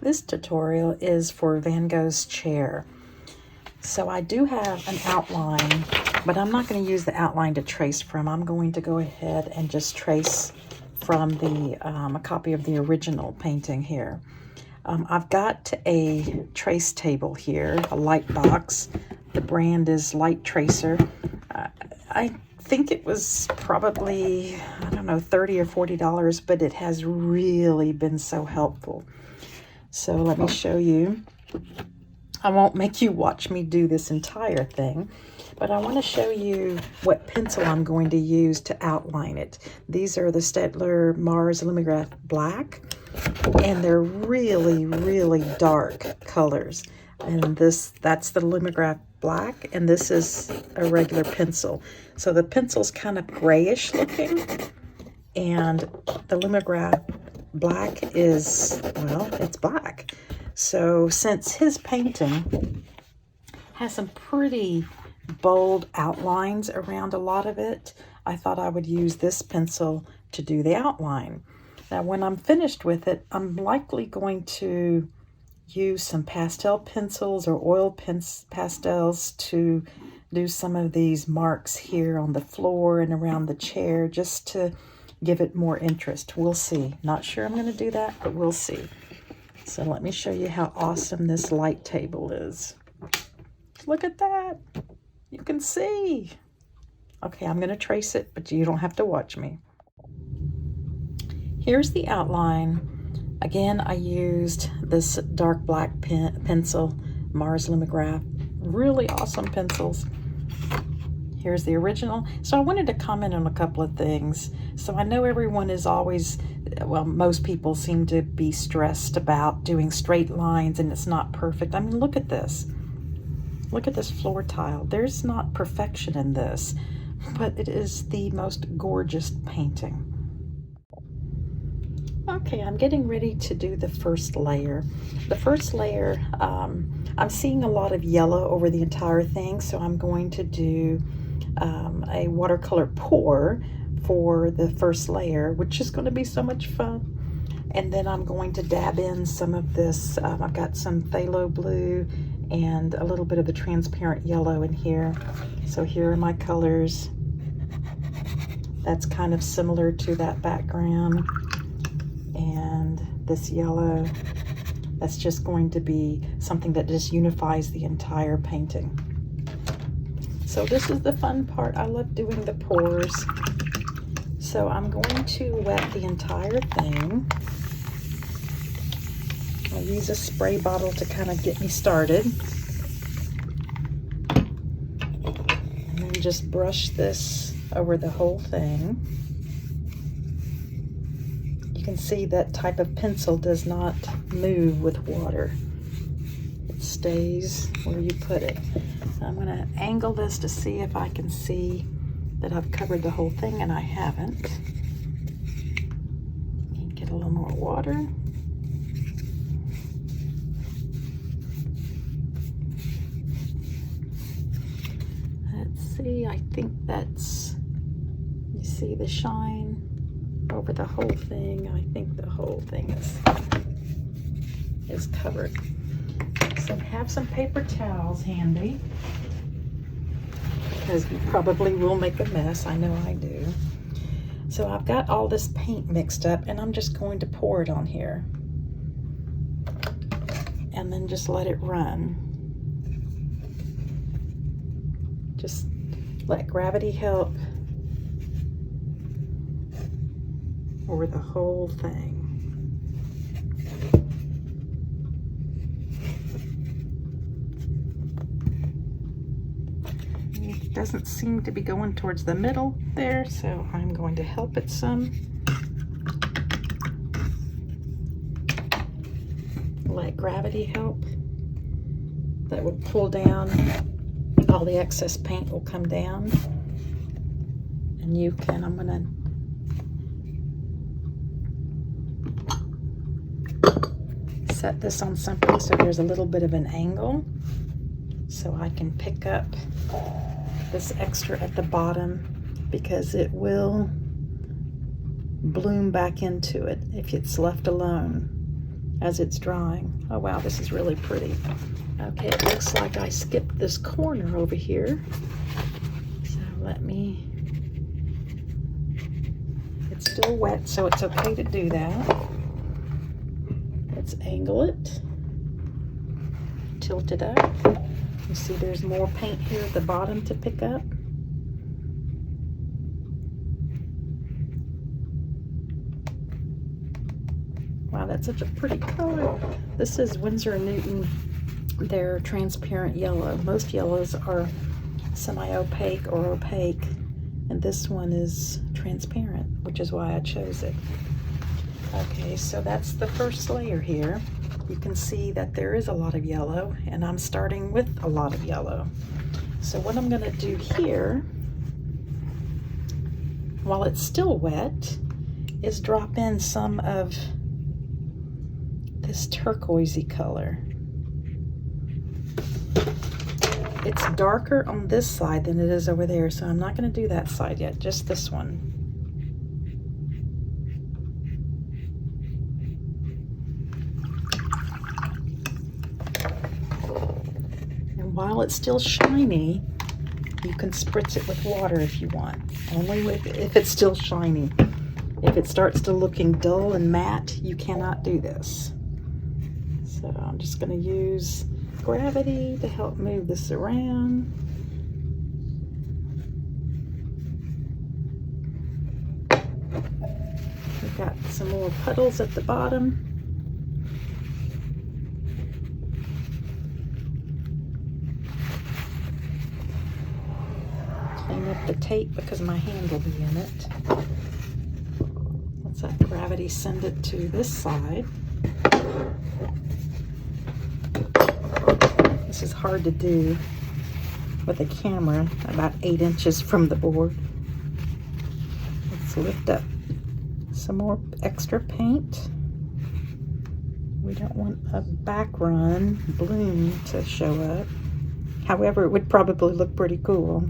This tutorial is for Van Gogh's chair. So I do have an outline, but I'm not going to use the outline to trace from. I'm going to go ahead and just trace from the a copy of the original painting here. I've got a trace table here, a light box. The brand is Light Tracer. I think it was probably, I don't know, $30 or $40, but it has really been so helpful. So let me show you. I won't make you watch me do this entire thing, but I want to show you what pencil I'm going to use to outline it. These are the Staedtler Mars Lithograph Black, and they're really, really dark colors. And that's the Lithograph Black, and this is a regular pencil. So the pencil's kind of grayish looking, and the Lithograph Black is, well, it's black. So since his painting has some pretty bold outlines around a lot of it, I thought I would use this pencil to do the outline. Now when I'm finished with it, I'm likely going to use some pastel pencils or oil pastels to do some of these marks here on the floor and around the chair, just to give it more interest. We'll see. Not sure I'm going to do that, but we'll see. So let me show you how awesome this light table is. Look at that. You can see. Okay, I'm going to trace it, but you don't have to watch me. Here's the outline. Again, I used this dark black pencil, Mars Lithograph. Really awesome pencils. Here's the original. So I wanted to comment on a couple of things. So I know everyone is always, well, most people seem to be stressed about doing straight lines and it's not perfect. I mean, look at this. Look at this floor tile. There's not perfection in this, but it is the most gorgeous painting. Okay, I'm getting ready to do the first layer. The first layer, I'm seeing a lot of yellow over the entire thing, so I'm going to do a watercolor pour for the first layer, which is going to be so much fun. And then I'm going to dab in some of this. I've got some phthalo blue and a little bit of the transparent yellow in here. So here are my colors. That's kind of similar to that background. And this yellow, that's just going to be something that just unifies the entire painting. So this is the fun part. I love doing the pours. So I'm going to wet the entire thing. I'll use a spray bottle to kind of get me started. And then just brush this over the whole thing. You can see that type of pencil does not move with water. It stays where you put it. I'm going to angle this to see if I can see that I've covered the whole thing, and I haven't. Get a little more water. Let's see, I think that's, you see the shine over the whole thing. I think the whole thing is covered. So have some paper towels handy, because you probably will make a mess. I know I do. So I've got all this paint mixed up, and I'm just going to pour it on here. And then just let it run. Just let gravity help over the whole thing. It doesn't seem to be going towards the middle there, so I'm going to help it some. Let gravity help. That would pull down. All the excess paint will come down. And you can, I'm gonna set this on something so there's a little bit of an angle, so I can pick up this extra at the bottom, because it will bloom back into it if it's left alone. as it's drying. Oh wow, this is really pretty. Okay, it looks like I skipped this corner over here. So let me, it's still wet, so it's okay to do that. Let's angle it, tilt it up. You see there's more paint here at the bottom to pick up. Wow, that's such a pretty color. This is Winsor & Newton. They're transparent yellow. Most yellows are semi-opaque or opaque, and this one is transparent, which is why I chose it. Okay, so that's the first layer here. You can see that there is a lot of yellow, and I'm starting with a lot of yellow. So what I'm gonna do here, while it's still wet, is drop in some of this turquoisey color. It's darker on this side than it is over there, so I'm not going to do that side yet, just this one. And while it's still shiny, you can spritz it with water if you want, only if it's still shiny. If it starts to looking dull and matte, you cannot do this. So I'm just going to use gravity to help move this around. We've got some more puddles at the bottom. Clean up the tape because my hand will be in it. Let's let gravity send it to this side. This is hard to do with a camera about 8 inches from the board. Let's lift up some more extra paint. We don't want a background bloom to show up. However, it would probably look pretty cool.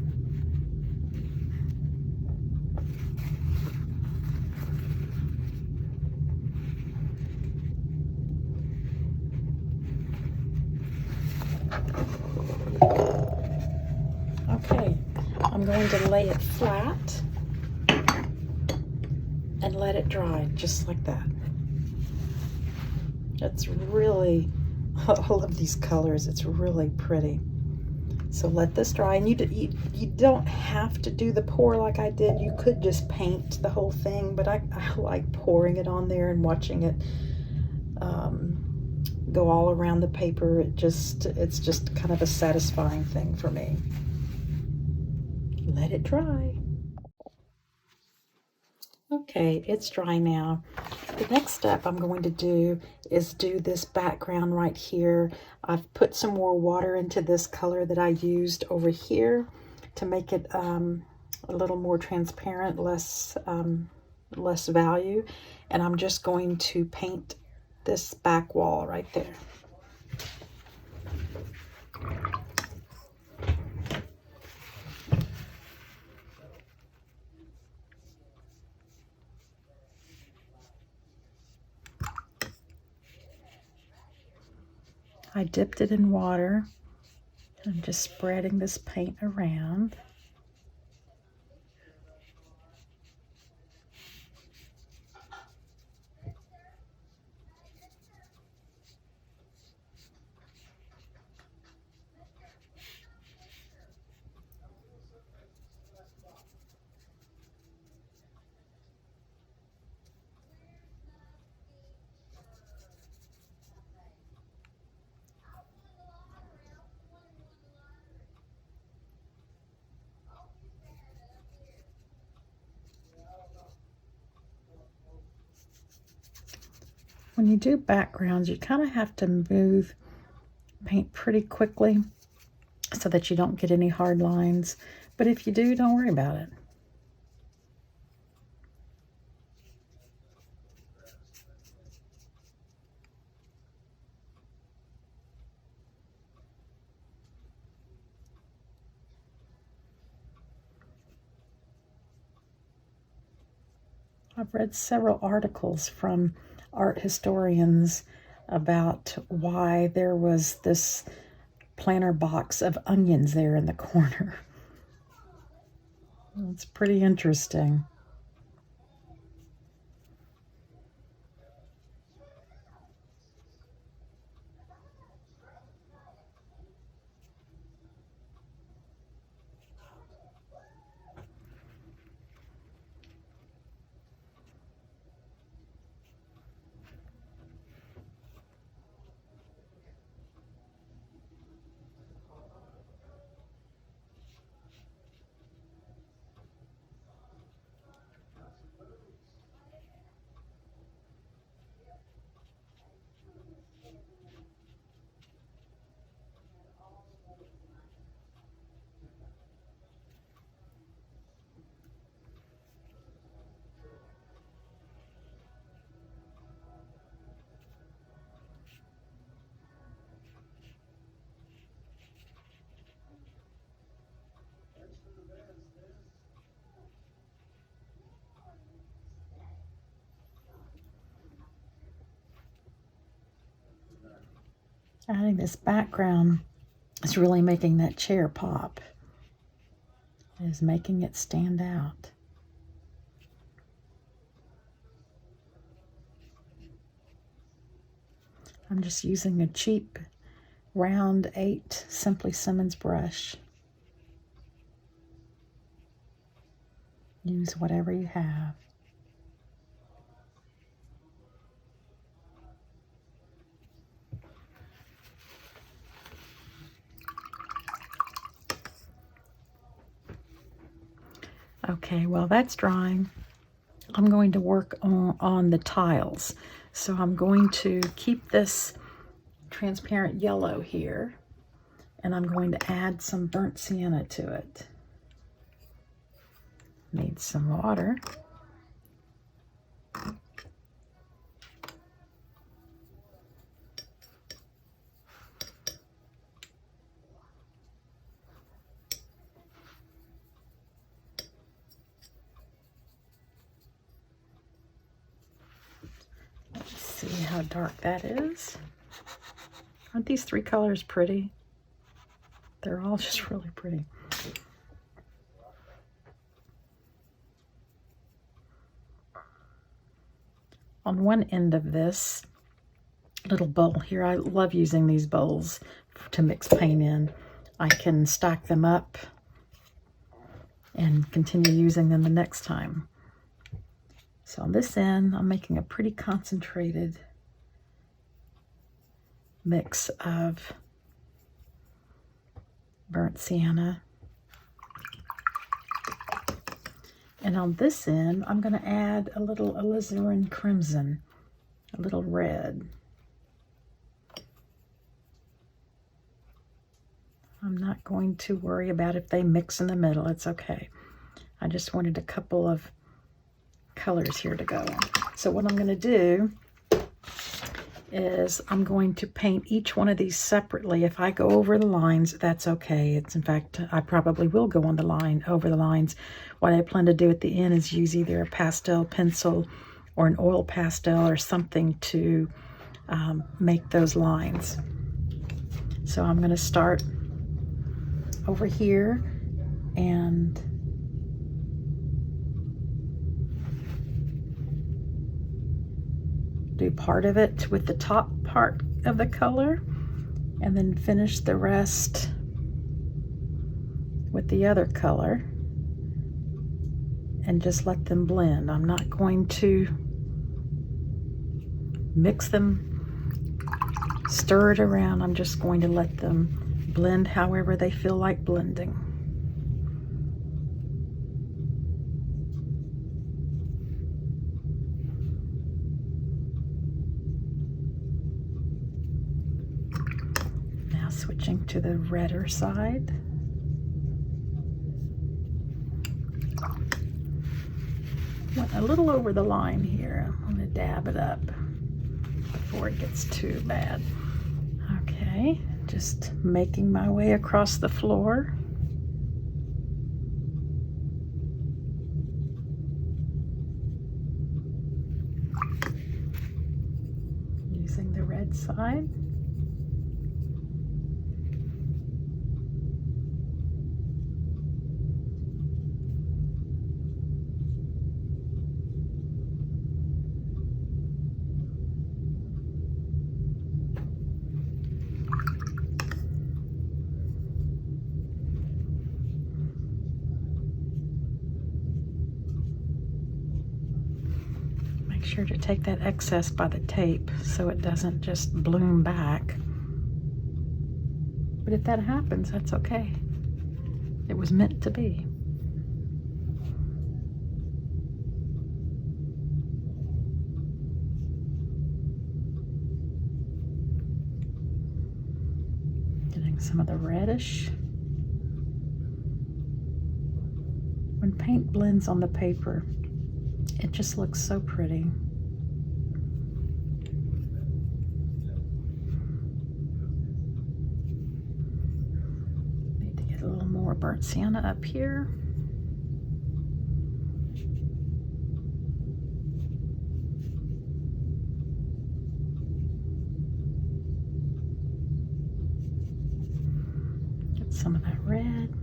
Okay, I'm going to lay it flat and let it dry just like that. It's really, I love these colors. It's really pretty. So let this dry, and you don't have to do the pour like I did. You could just paint the whole thing, but I like pouring it on there and watching it go all around the paper. It's just kind of a satisfying thing for me. Let it dry. Okay, it's dry now. The next step I'm going to do is do this background right here. I've put some more water into this color that I used over here to make it a little more transparent, less value. And I'm just going to paint this back wall right there. I dipped it in water. I'm just spreading this paint around. When you do backgrounds, you kind of have to move paint pretty quickly so that you don't get any hard lines. But if you do, don't worry about it. I've read several articles from art historians about why there was this planter box of onions there in the corner. It's pretty interesting. Adding this background is really making that chair pop. It is making it stand out. I'm just using a cheap round 8 Simply Simmons brush. Use whatever you have. Okay, well that's drying. I'm going to work on the tiles. So I'm going to keep this transparent yellow here, and I'm going to add some burnt sienna to it. Need some water. See how dark that is. Aren't these 3 colors pretty? They're all just really pretty. On one end of this little bowl here, I love using these bowls to mix paint in. I can stack them up and continue using them the next time. So on this end, I'm making a pretty concentrated mix of burnt sienna. And on this end, I'm going to add a little alizarin crimson, a little red. I'm not going to worry about if they mix in the middle. It's okay. I just wanted a couple of colors here to go. So what I'm going to do is I'm going to paint each one of these separately. If I go over the lines, that's okay. It's in fact, I probably will go on the line, over the lines. What I plan to do at the end is use either a pastel pencil or an oil pastel or something to make those lines. So I'm going to start over here and do part of it with the top part of the color and then finish the rest with the other color and just let them blend. I'm not going to mix them, stir it around. I'm just going to let them blend however they feel like blending. Switching to the redder side. Went a little over the line here. I'm going to dab it up before it gets too bad. Okay, just making my way across the floor. using the red side. Make sure to take that excess by the tape so it doesn't just bloom back. But if that happens, that's okay. It was meant to be. Getting some of the reddish. When paint blends on the paper, it just looks so pretty. Need to get a little more burnt sienna up here. Get some of that red.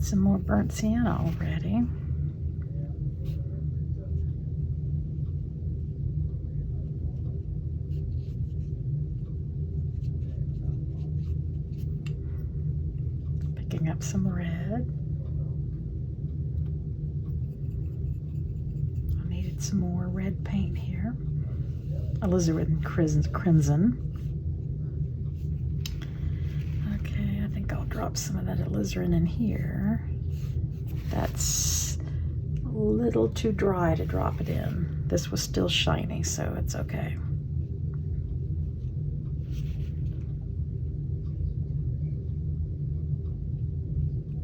Some more burnt sienna already. Picking up some red. I needed some more red paint here. Alizarin crimson. Drop some of that alizarin in here. That's a little too dry to drop it in. This was still shiny, so it's okay.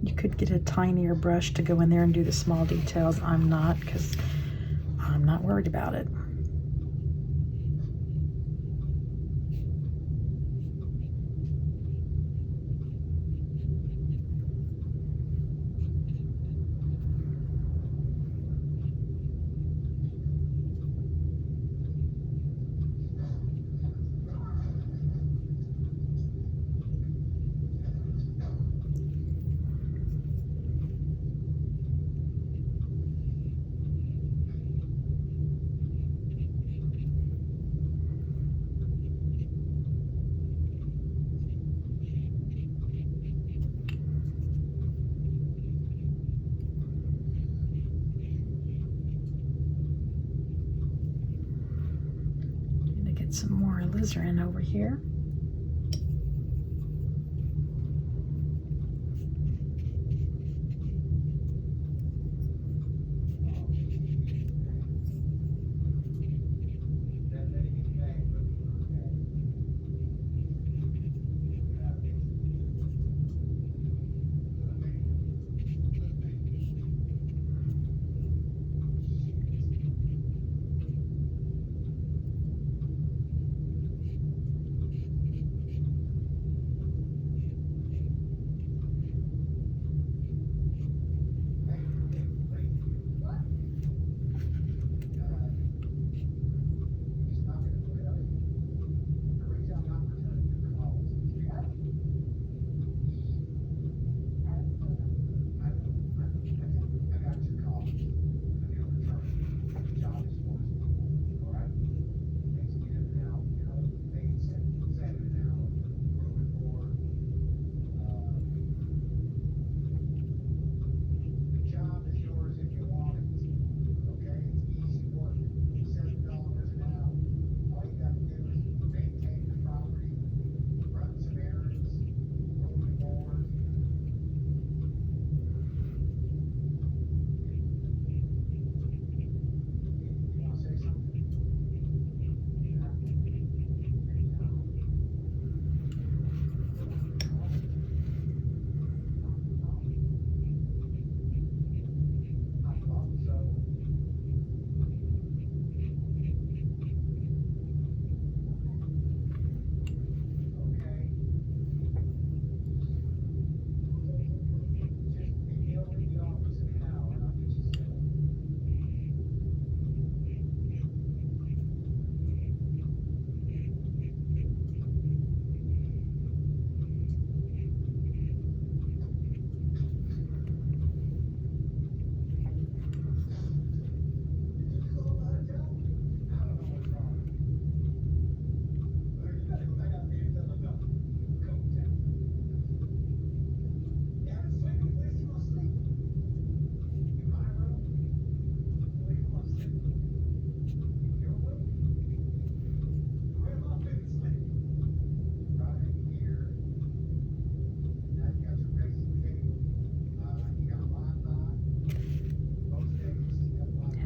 You could get a tinier brush to go in there and do the small details. I'm not, because I'm not worried about it. Some more alizarin over here.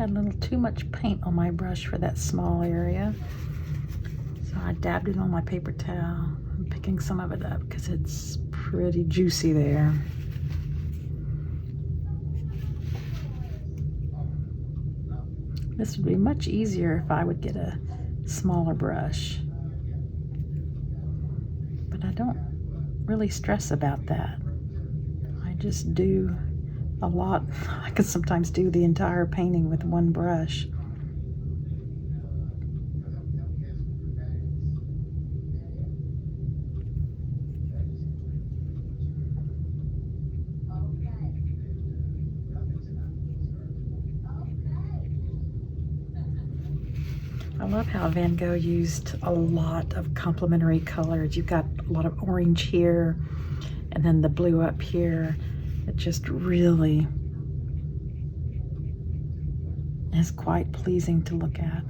had a little too much paint on my brush for that small area. So I dabbed it on my paper towel. I'm picking some of it up because it's pretty juicy there. This would be much easier if I would get a smaller brush. But I don't really stress about that. I just do a lot. I could sometimes do the entire painting with one brush. I love how Van Gogh used a lot of complementary colors. You've got a lot of orange here, and then the blue up here. It just really is quite pleasing to look at.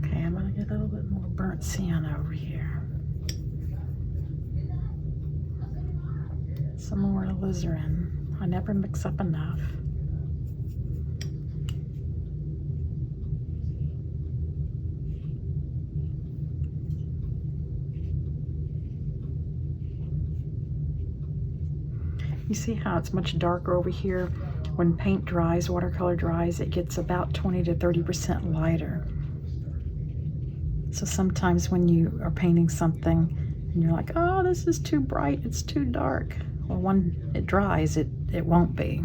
Okay, I'm gonna get a little bit more burnt sienna over here. Some more alizarin. I never mix up enough. You see how it's much darker over here? When paint dries, watercolor dries, it gets about 20 to 30% lighter. So sometimes when you are painting something and you're like, oh, this is too bright, it's too dark. Well, when it dries, it won't be.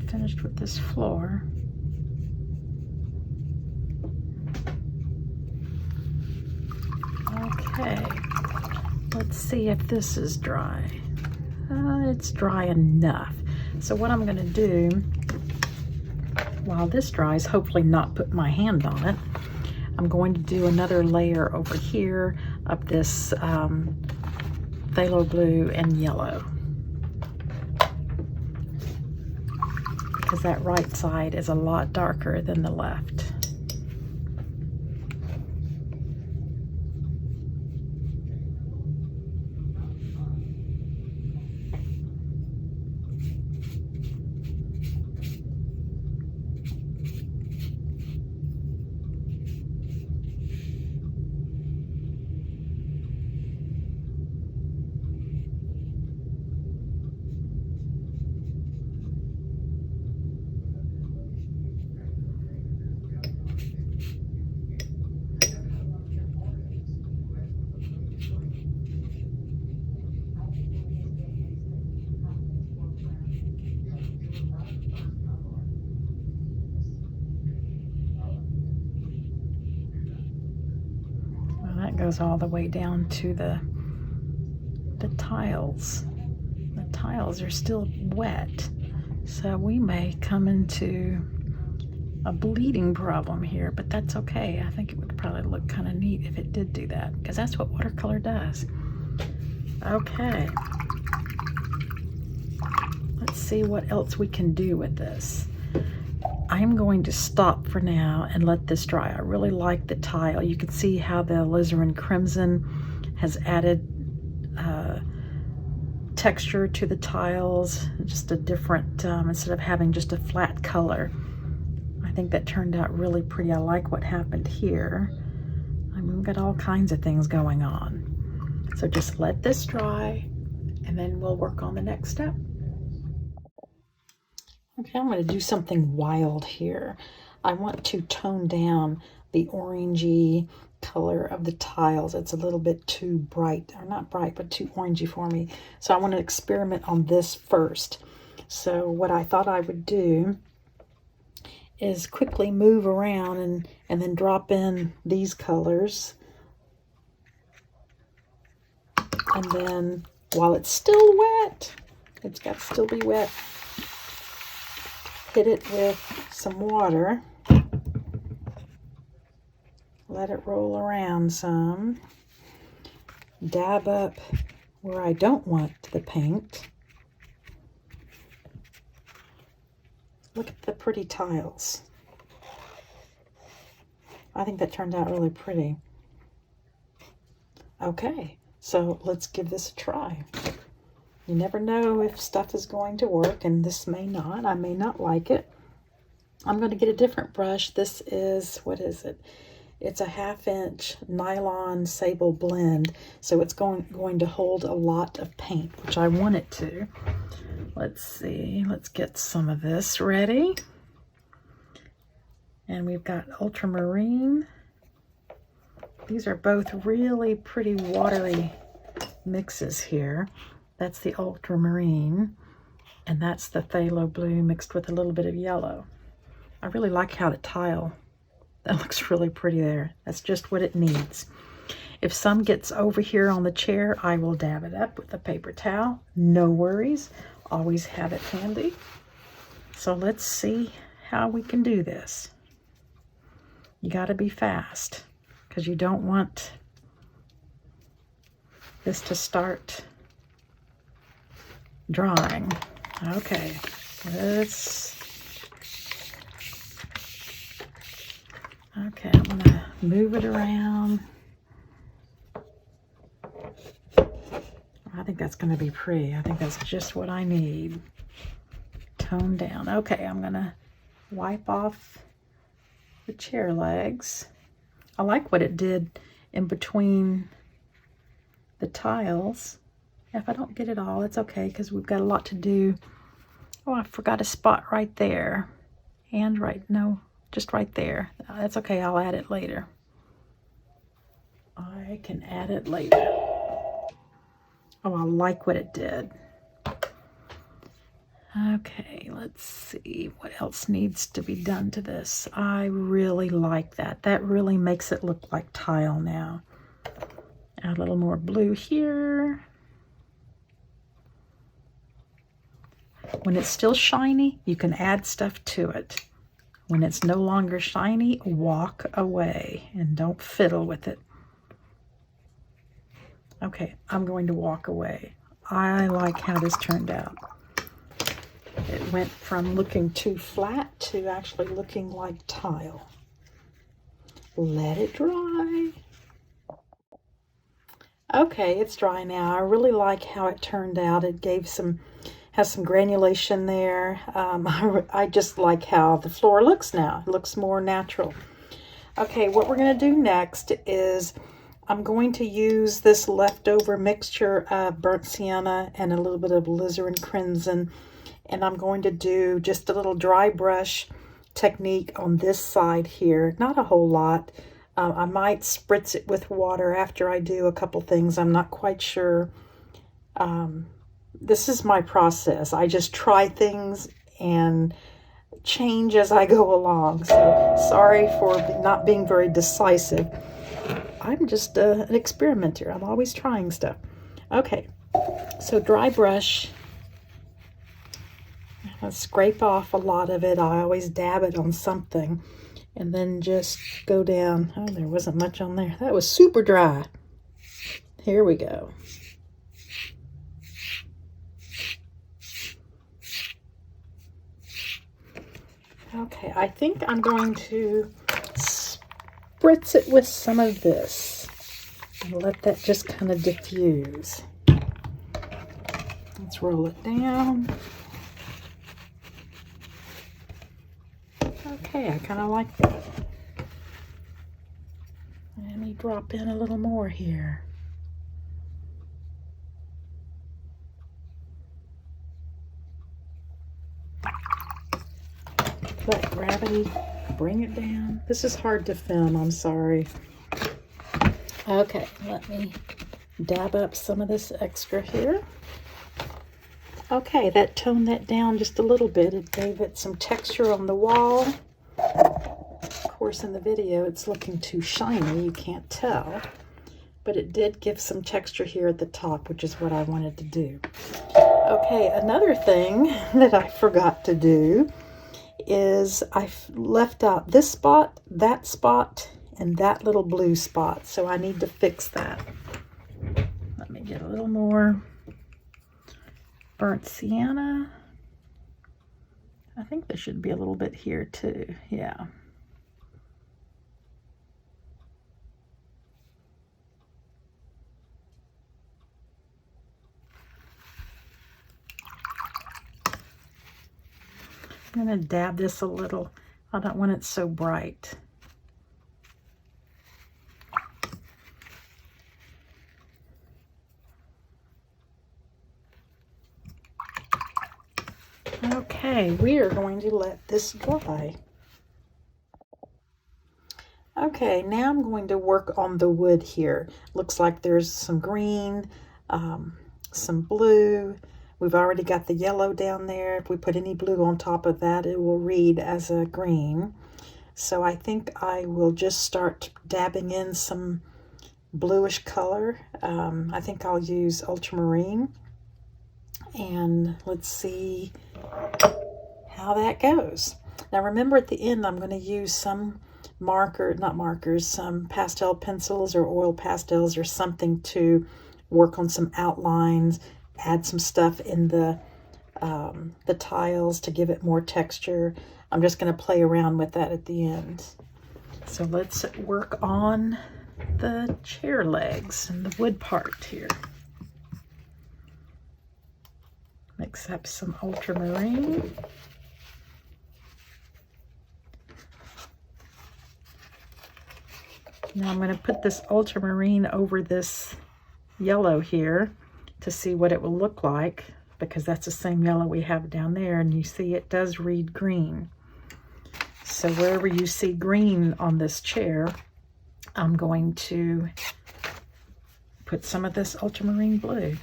Finished with this floor. Okay, let's see if this is dry. It's dry enough. So what I'm going to do while this dries, hopefully not put my hand on it, I'm going to do another layer over here of this phthalo blue and yellow. Because that right side is a lot darker than the left. Goes all the way down to the tiles. The tiles are still wet, so we may come into a bleeding problem here, but that's okay. I think it would probably look kind of neat if it did do that, because that's what watercolor does. Okay, let's see what else we can do with this. I'm going to stop for now and let this dry. I really like the tile. You can see how the alizarin crimson has added texture to the tiles, just a different, instead of having just a flat color. I think that turned out really pretty. I like what happened here. I mean, we've got all kinds of things going on. So just let this dry and then we'll work on the next step. Okay, I'm going to do something wild here. I want to tone down the orangey color of the tiles. It's a little bit too bright, or not bright, but too orangey for me. So I want to experiment on this first. So what I thought I would do is quickly move around and then drop in these colors. And then while it's still wet, it's got to still be wet, hit it with some water. Let it roll around some. Dab up where I don't want the paint. Look at the pretty tiles. I think that turned out really pretty. Okay, so let's give this a try. You never know if stuff is going to work, and this may not. I may not like it. I'm going to get a different brush. This is, what is it? It's a 1/2 inch nylon sable blend, so it's going to hold a lot of paint, which I want it to. Let's see, let's get some of this ready. And we've got ultramarine. These are both really pretty watery mixes here. That's the ultramarine, and that's the phthalo blue mixed with a little bit of yellow. I really like how the tile, that looks really pretty there. That's just what it needs. If some gets over here on the chair, I will dab it up with a paper towel. No worries. Always have it handy. So let's see how we can do this. You got to be fast because you don't want this to start drying. Okay, okay, I'm gonna move it around. I think that's gonna be pretty. I think that's just what I need. Tone down. Okay, I'm gonna wipe off the chair legs. I like what it did in between the tiles. If I don't get it all, it's okay because we've got a lot to do. Oh, I forgot a spot right there. And just right there. That's okay, I'll add it later. I can add it later. Oh, I like what it did. Okay, let's see what else needs to be done to this. I really like that. That really makes it look like tile now. Add a little more blue here. When it's still shiny, you can add stuff to it. When it's no longer shiny, walk away and don't fiddle with it. Okay, I'm going to walk away. I like how this turned out. It went from looking too flat to actually looking like tile. Let it dry. Okay, it's dry now. I really like how it turned out. It has some granulation there. I just like how the floor looks now. It looks more natural. Okay, what we're going to do next is I'm going to use this leftover mixture of burnt sienna and a little bit of alizarin crimson, and I'm going to do just a little dry brush technique on this side here. Not a whole lot. I might spritz it with water after I do a couple things. I'm not quite sure. This is my process. I just try things and change as I go along. So sorry for not being very decisive. I'm just an experimenter. I'm always trying stuff. Okay, so dry brush. I scrape off a lot of it. I always dab it on something and then just go down. Oh, there wasn't much on there. That was super dry. Here we go. Okay, I think I'm going to spritz it with some of this and let that just kind of diffuse. Let's roll it down. Okay, I kind of like that. Let me drop in a little more here. let gravity bring it down. This is hard to film, I'm sorry. Okay, let me dab up some of this extra here. Okay, that toned that down just a little bit. It gave it some texture on the wall. Of course, in the video, it's looking too shiny. You can't tell. But it did give some texture here at the top, which is what I wanted to do. Okay, another thing that I forgot to do is I left out this spot, and that little blue spot. So I need to fix that. Let me get a little more burnt sienna. I think there should be a little bit here too. Yeah. I'm going to dab this a little. I don't want it so bright. Okay, we are going to let this dry. Okay, now I'm going to work on the wood here. Looks like there's some green, some blue. We've already got the yellow down there. If we put any blue on top of that, it will read as a green. So I think I will just start dabbing in some bluish color. I think I'll use ultramarine. And let's see how that goes. Now remember, at the end I'm going to use some some pastel pencils or oil pastels or something to work on some outlines, add some stuff in the tiles to give it more texture. I'm just going to play around with that at the end. So let's work on the chair legs and the wood part here. Mix up some ultramarine. Now I'm going to put this ultramarine over this yellow here to see what it will look like, because that's the same yellow we have down there, and you see it does read green. So wherever you see green on this chair, I'm going to put some of this ultramarine blue.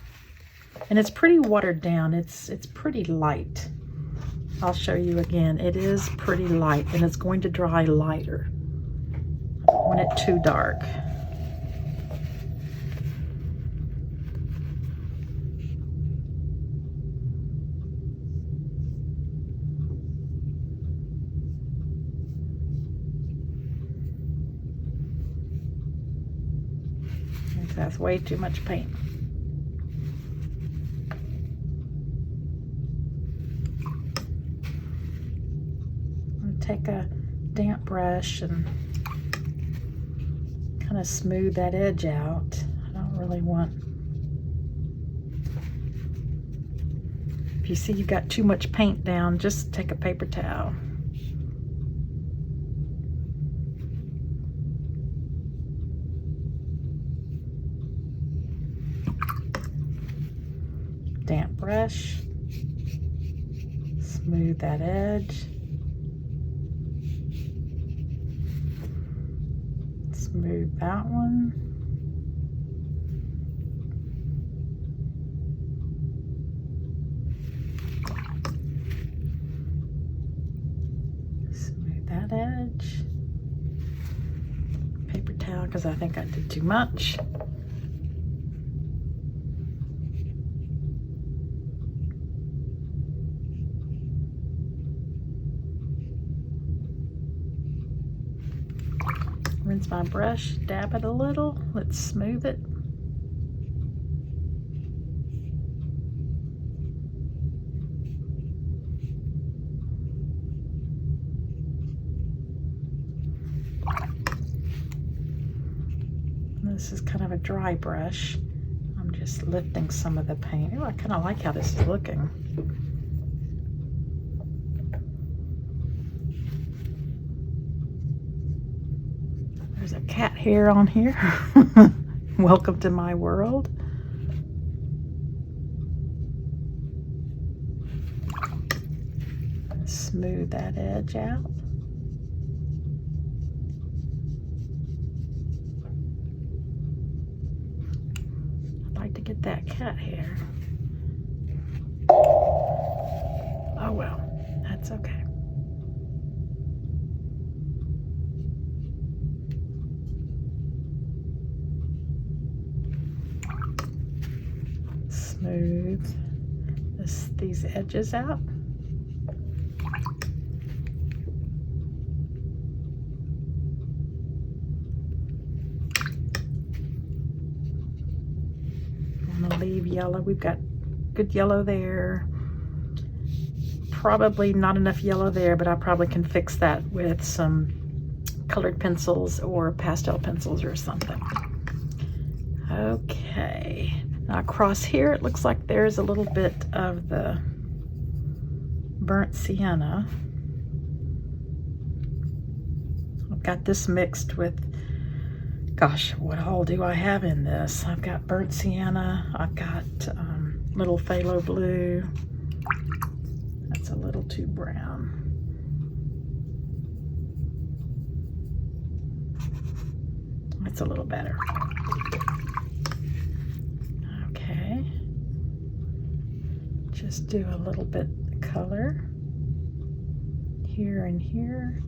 And it's pretty watered down. It's pretty light. I'll show you again. It is pretty light, and it's going to dry lighter. I don't want it too dark. That's way too much paint. Take a damp brush and kind of smooth that edge out. I don't really want, if you see you've got too much paint down, just take a paper towel. Damp brush, smooth that edge. Smooth that one. Smooth that edge. Paper towel, because I think I did too much. Rinse my brush, dab it a little. Let's smooth it. This is kind of a dry brush. I'm just lifting some of the paint. Oh, I kind of like how this is looking. There's a cat hair on here. Welcome to my world. smooth that edge out. I'd like to get that cat hair. Oh well, that's okay. Smooth these edges out. I'm gonna leave yellow. We've got good yellow there. Probably not enough yellow there, but I probably can fix that with some colored pencils or pastel pencils or something. Okay, now across here it looks like there's a little bit of the burnt sienna. I've got this mixed with, gosh, what all do I have in this? I've got burnt sienna, I've got little phthalo blue. That's a little too brown. That's a little better. Okay. Just do a little bit of color here and here.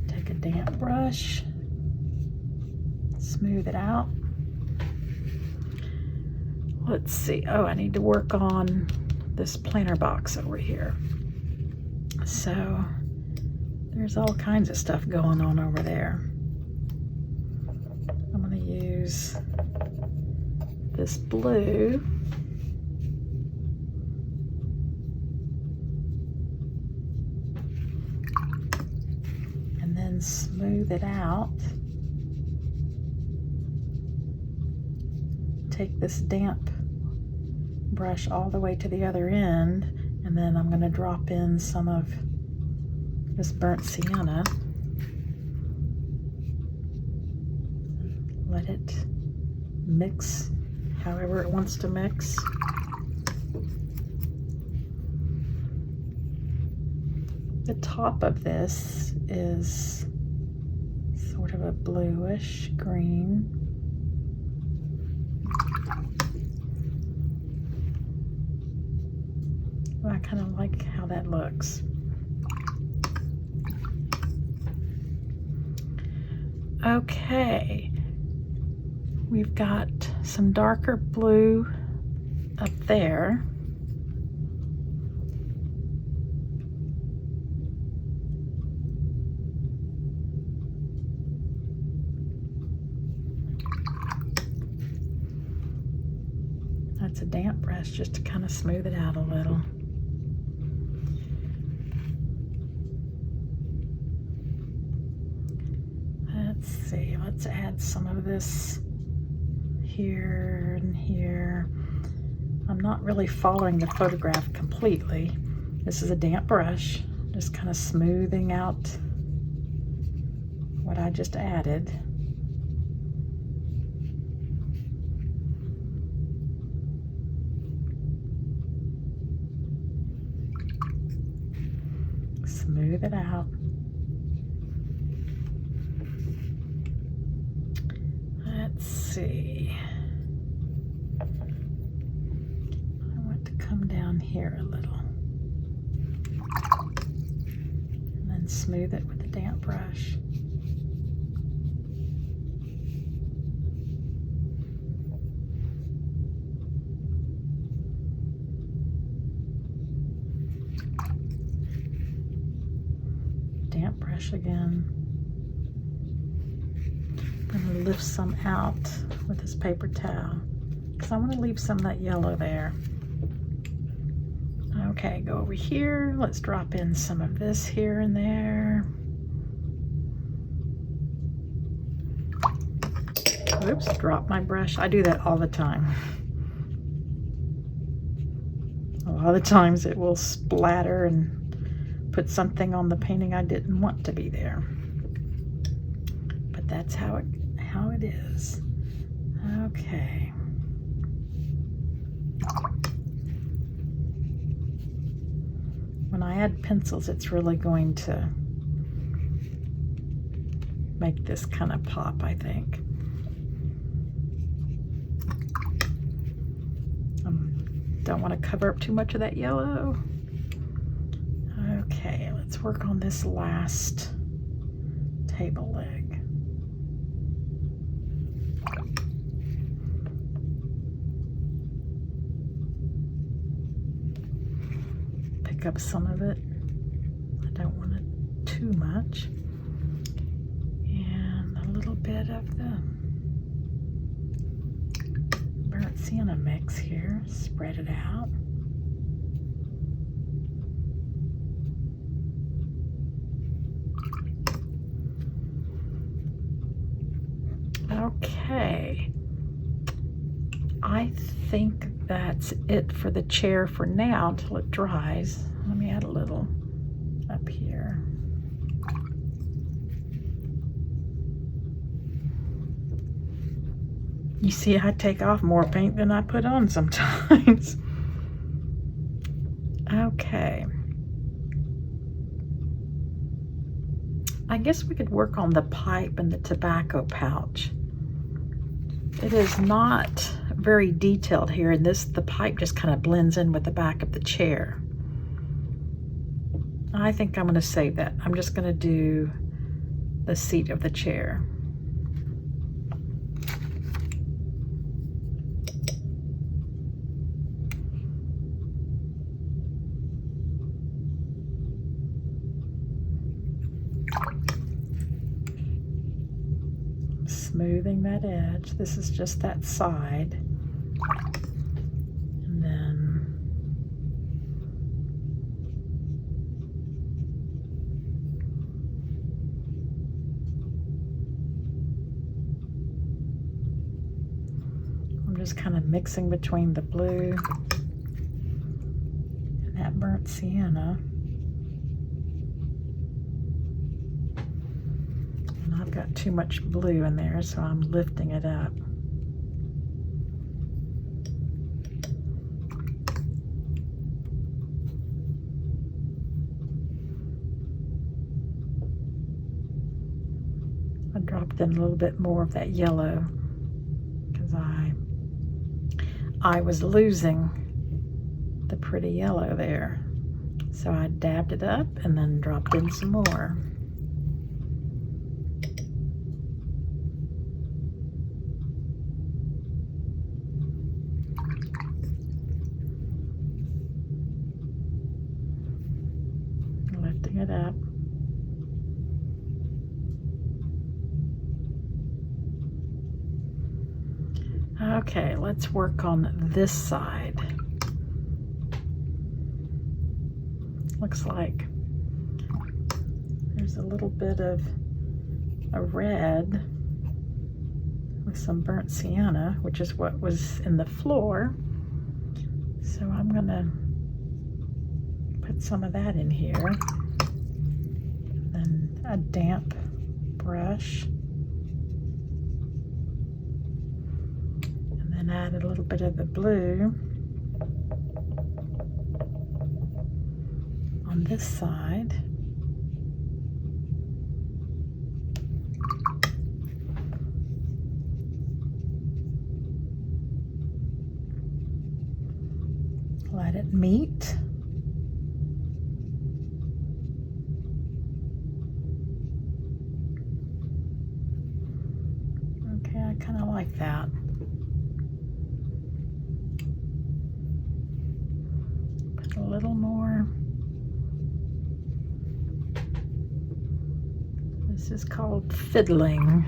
Take a damp brush, smooth it out. Let's see. Oh, I need to work on this planter box over here. So there's all kinds of stuff going on over there. I'm going to use this blue. And then smooth it out. Take this damp brush all the way to the other end, and then I'm going to drop in some of this burnt sienna. Let it mix however it wants to mix. The top of this is sort of a bluish green. I kind of like how that looks. Okay, we've got some darker blue up there. That's a damp brush just to kind of smooth it out a little. Let's see, let's add some of this here and here. I'm not really following the photograph completely. This is a damp brush, just kind of smoothing out what I just added. Smooth it out. Let's see. I want to come down here a little. And then smooth it with a damp brush. Damp brush again. I'm going to lift some out with this paper towel because I want to leave some of that yellow there. Okay, go over here. Let's drop in some of this here and there. Oops, drop my brush. I do that all the time. A lot of times it will splatter and put something on the painting I didn't want to be there. But that's how it is. Okay. I'm when I add pencils, it's really going to make this kind of pop, I think. Don't want to cover up too much of that yellow. Okay, let's work on this last table leg. Pick up some of it. I don't want it too much. And a little bit of the burnt sienna mix here. Spread it out. Okay, I think that's it for the chair for now until it dries. Let me add a little up here. You see, I take off more paint than I put on sometimes. Okay. I guess we could work on the pipe and the tobacco pouch. It is not very detailed here, and the pipe just kind of blends in with the back of the chair. I think I'm going to save that. I'm just going to do the seat of the chair. Smoothing that edge. This is just that side. And then I'm just kind of mixing between the blue and that burnt sienna. I've got too much blue in there, so I'm lifting it up. I dropped in a little bit more of that yellow because I was losing the pretty yellow there. So I dabbed it up and then dropped in some more. It up. Okay, let's work on this side. Looks like there's a little bit of a red with some burnt sienna, which is what was in the floor. So I'm gonna put some of that in here. Then a damp brush, and then add a little bit of the blue on this side. Let it meet. I kind of like that. Put a little more. This is called fiddling.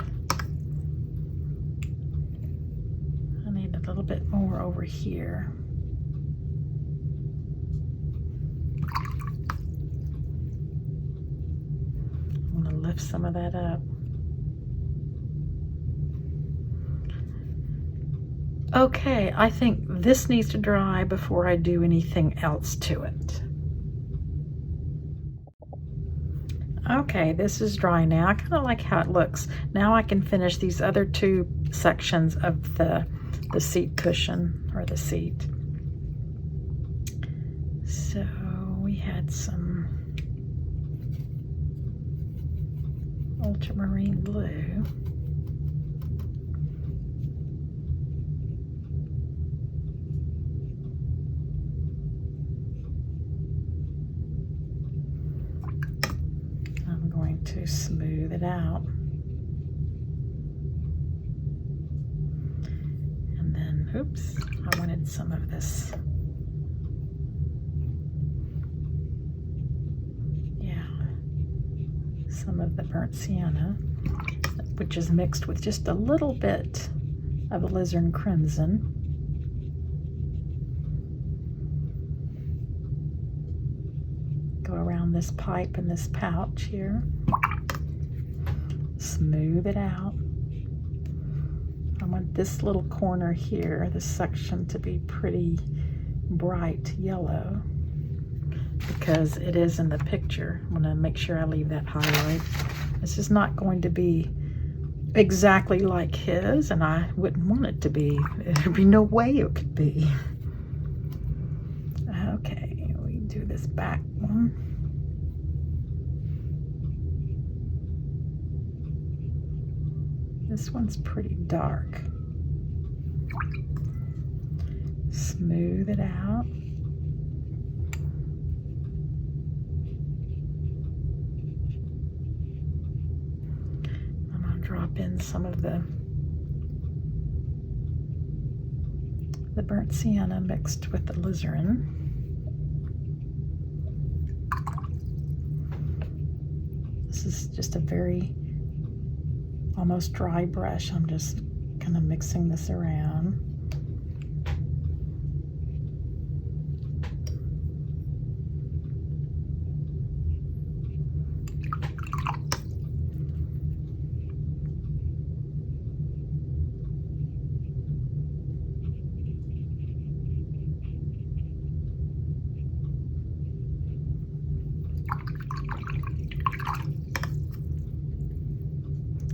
I need a little bit more over here. I'm going to lift some of that up. Okay, I think this needs to dry before I do anything else to it. Okay, this is dry now. I kind of like how it looks. Now I can finish these other two sections of the seat cushion, or the seat. So we had some ultramarine blue. I'm going to smooth it out. And then, oops, I wanted some of this. Some of the burnt sienna, which is mixed with just a little bit of alizarin crimson. Go around this pipe and this pouch here. Smooth it out. I want this little corner here, this section, to be pretty bright yellow, because it is in the picture. I'm going to make sure I leave that highlight. This is not going to be exactly like his, and I wouldn't want it to be. There'd be no way it could be. Okay, we do this back one. This one's pretty dark. Smooth it out. Drop in some of the burnt sienna mixed with the alizarin. This is just a very almost dry brush. I'm just kind of mixing this around.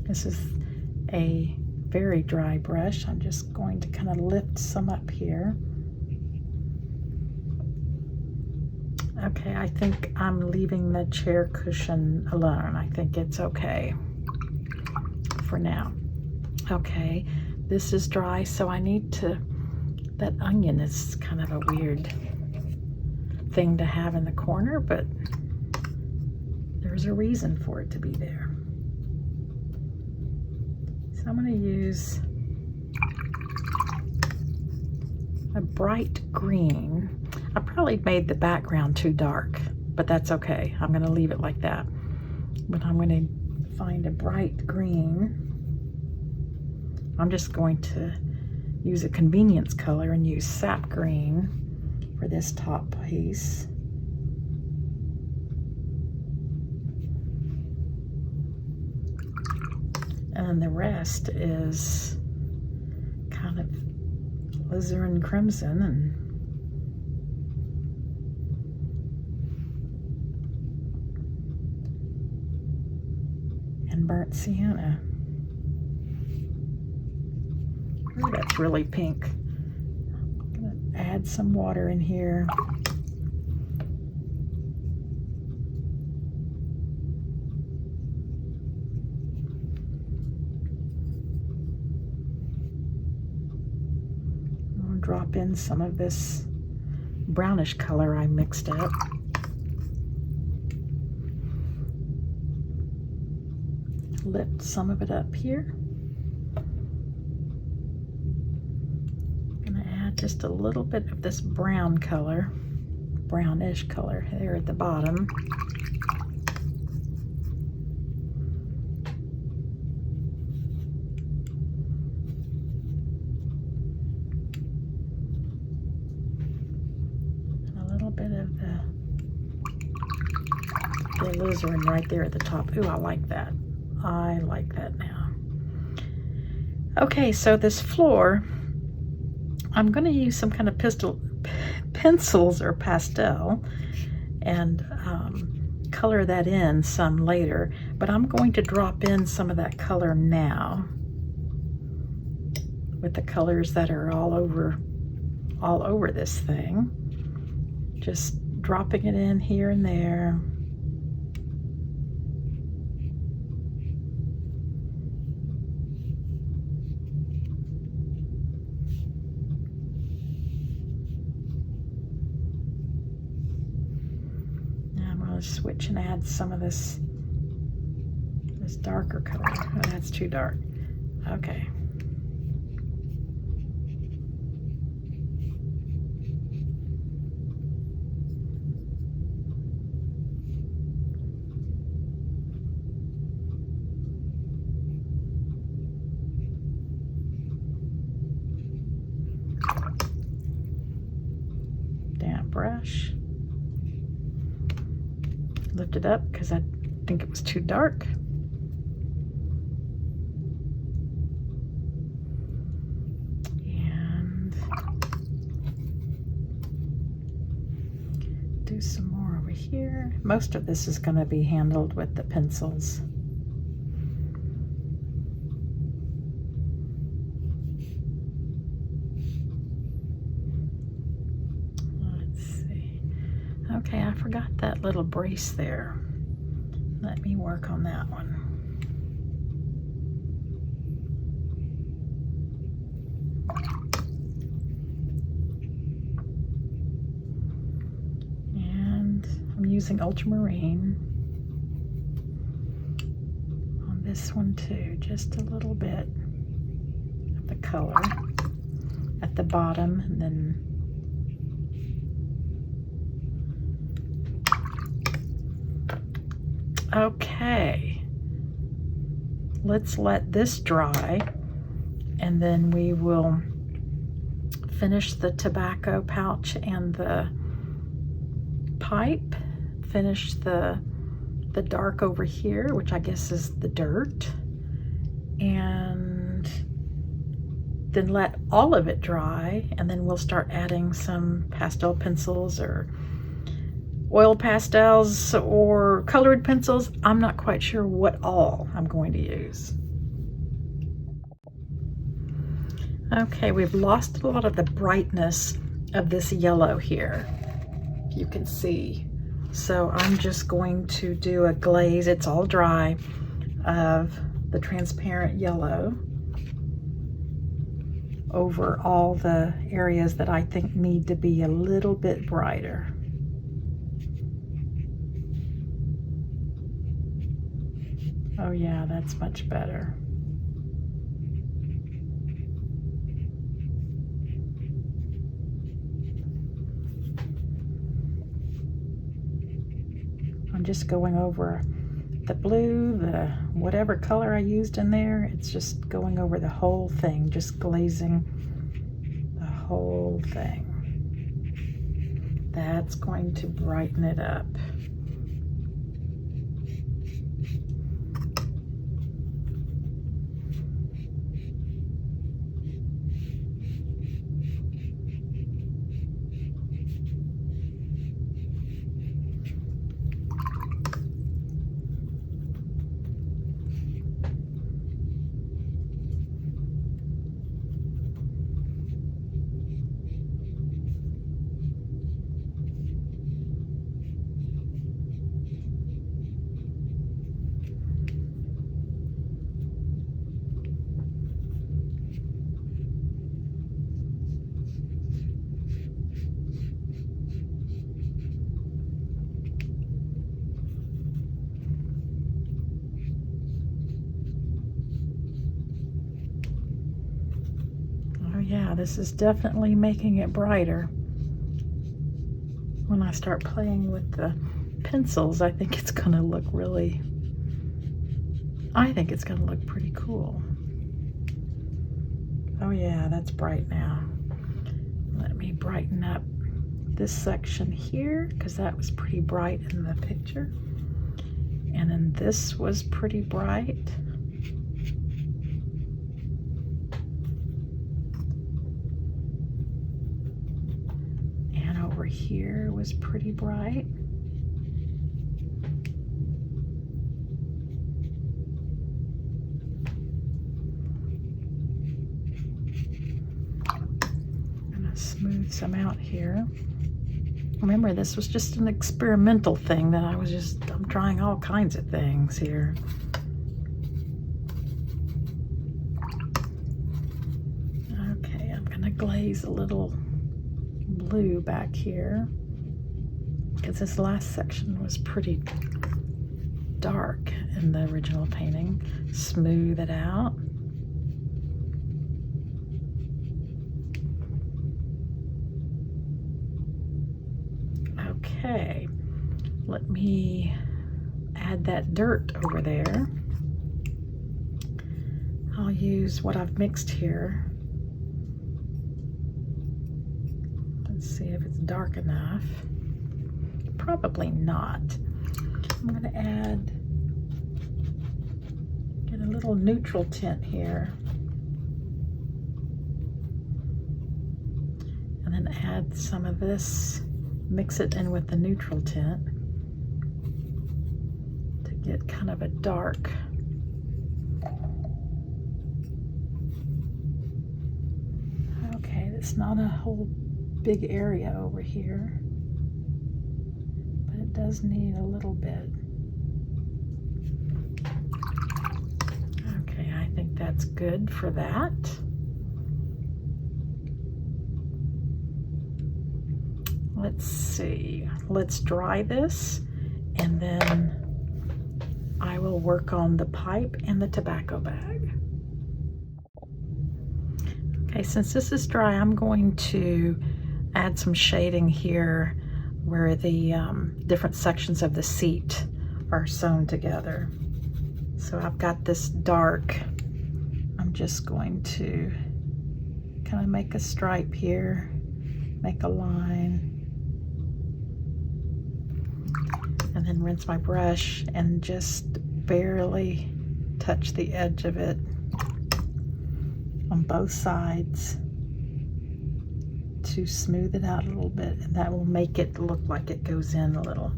This is a very dry brush. I'm just going to kind of lift some up here. Okay, I think I'm leaving the chair cushion alone. I think it's okay for now. Okay, this is dry, so I need to, that onion is kind of a weird thing to have in the corner, but there's a reason for it to be there. So I'm going to use a bright green. I probably made the background too dark, but that's okay. I'm going to leave it like that. But I'm going to find a bright green. I'm just going to use a convenience color and use sap green for this top piece. And then the rest is kind of alizarin crimson and burnt sienna. Ooh, that's really pink. I'm gonna add some water in here. I'll drop in some of this brownish color I mixed up. Lift some of it up here. Just a little bit of this brown color, brownish color there at the bottom. And a little bit of the alizarin right there at the top. Ooh, I like that. I like that now. Okay, so this floor, I'm going to use some kind of pencils or pastel and color that in some later, but I'm going to drop in some of that color now with the colors that are all over this thing. Just dropping it in here and there. going to switch and add some of this darker color. Oh, that's too dark. Okay. Damp brush. Lift it up because I think it was too dark. And do some more over here. Most of this is going to be handled with the pencils. Okay, I forgot that little brace there. Let me work on that one. And I'm using ultramarine on this one too, just a little bit of the color at the bottom, and then okay, let's let this dry, and then we will finish the tobacco pouch and the pipe, finish the dark over here, which I guess is the dirt, and then let all of it dry, and then we'll start adding some pastel pencils or oil pastels or colored pencils. I'm not quite sure what all I'm going to use. Okay, we've lost a lot of the brightness of this yellow here, you can see. So I'm just going to do a glaze, it's all dry, of the transparent yellow over all the areas that I think need to be a little bit brighter. Oh yeah, that's much better. I'm just going over the blue, the whatever color I used in there. It's just going over the whole thing, just glazing the whole thing. That's going to brighten it up. Yeah, this is definitely making it brighter. When I start playing with the pencils, I think it's gonna look really, I think it's gonna look pretty cool. Oh yeah, that's bright now. Let me brighten up this section here, because that was pretty bright in the picture. And then this was pretty bright. Here was pretty bright. I'm gonna smooth some out here. Remember, this was just an experimental thing that I'm trying all kinds of things here. Okay, I'm gonna glaze a little blue back here. because this last section was pretty dark in the original painting. Smooth it out. Okay, let me add that dirt over there. I'll use what I've mixed here. Let's see if it's dark enough. Probably not. I'm going to get a little neutral tint here. And then add some of this, mix it in with the neutral tint to get kind of a dark. Okay, it's not a whole big area over here, but it does need a little bit. Okay, I think that's good for that. Let's see, let's dry this, and then I will work on the pipe and the tobacco bag. Okay, since this is dry, I'm going to add some shading here where the different sections of the seat are sewn together. So I've got this dark. I'm just going to kind of make a stripe here, make a line, and then rinse my brush and just barely touch the edge of it on both sides to smooth it out a little bit, and that will make it look like it goes in a little.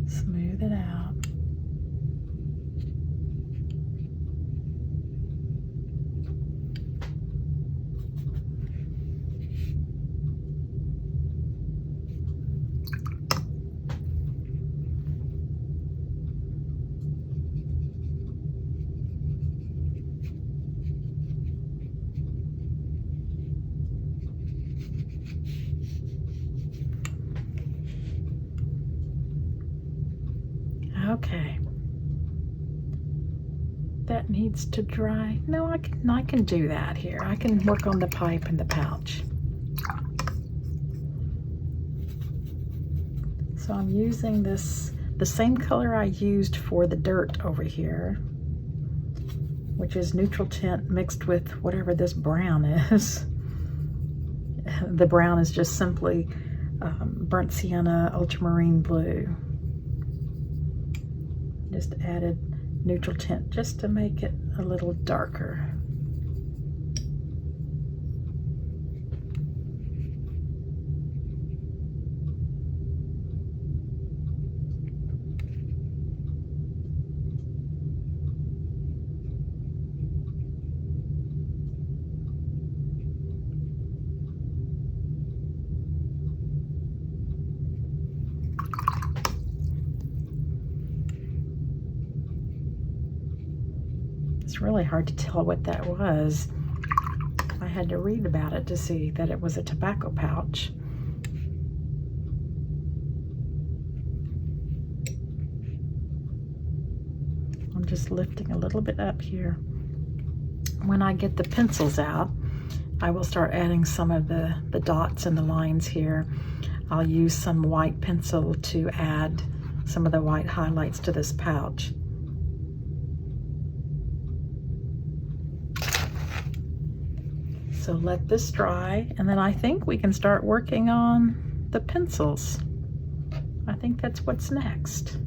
Smooth it out. Okay, that needs to dry. No, I can do that here. I can work on the pipe and the pouch. So I'm using this, the same color I used for the dirt over here, which is neutral tint mixed with whatever this brown is. The brown is just simply burnt sienna, ultramarine blue. Just added neutral tint just to make it a little darker. It's really hard to tell what that was. I had to read about it to see that it was a tobacco pouch. I'm just lifting a little bit up here. When I get the pencils out, I will start adding some of the dots and the lines here. I'll use some white pencil to add some of the white highlights to this pouch. So let this dry, and then I think we can start working on the pencils. I think that's what's next.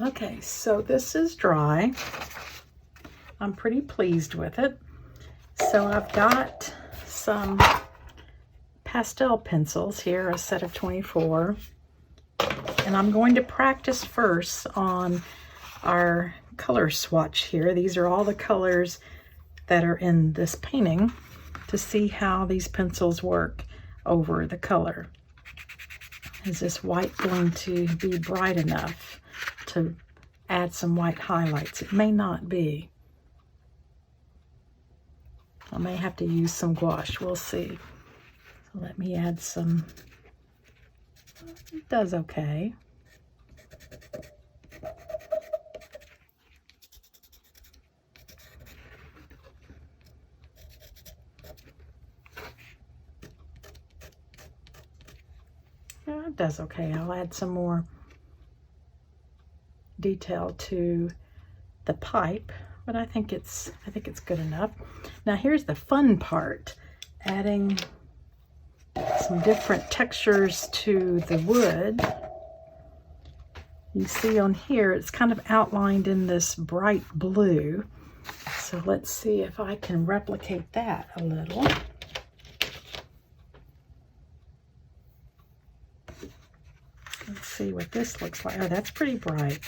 Okay, so this is dry. I'm pretty pleased with it. So I've got some pastel pencils here, a set of 24. And I'm going to practice first on our color swatch here. These are all the colors that are in this painting to see how these pencils work over the color. Is this white going to be bright enough to add some white highlights? It may not be. I may have to use some gouache. We'll see. So let me add some. It does okay. Yeah, it does okay. I'll add some more detail to the pipe, but I think it's good enough. Now here's the fun part, adding some different textures to the wood. You see on here it's kind of outlined in this bright blue. So let's see if I can replicate that a little. Let's see what this looks like. Oh, that's pretty bright.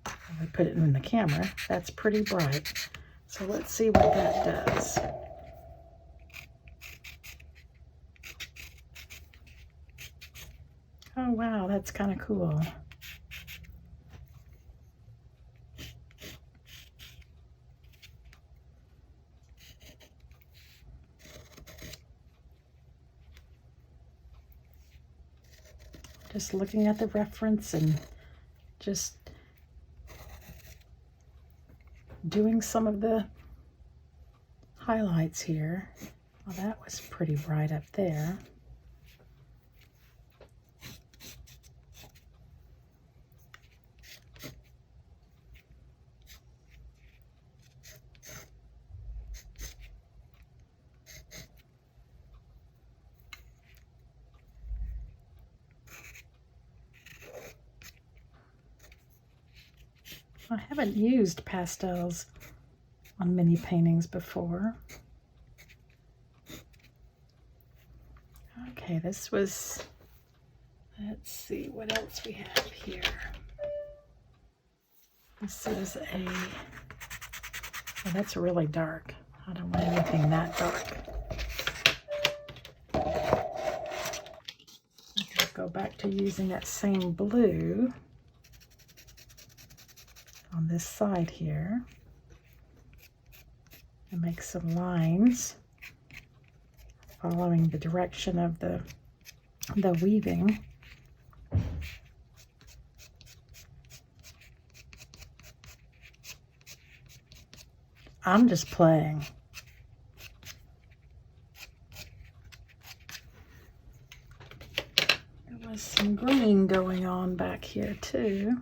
If I put it in the camera, that's pretty bright. So let's see what that does. Oh wow, that's kind of cool. Just looking at the reference and just doing some of the highlights here. Well, that was pretty bright up there. I haven't used pastels on mini paintings before. Okay, this was, let's see what else we have here. This is a, oh, that's really dark. I don't want anything that dark. I'll go back to using that same blue on this side here and make some lines following the direction of the weaving. I'm just playing. There was some green going on back here too.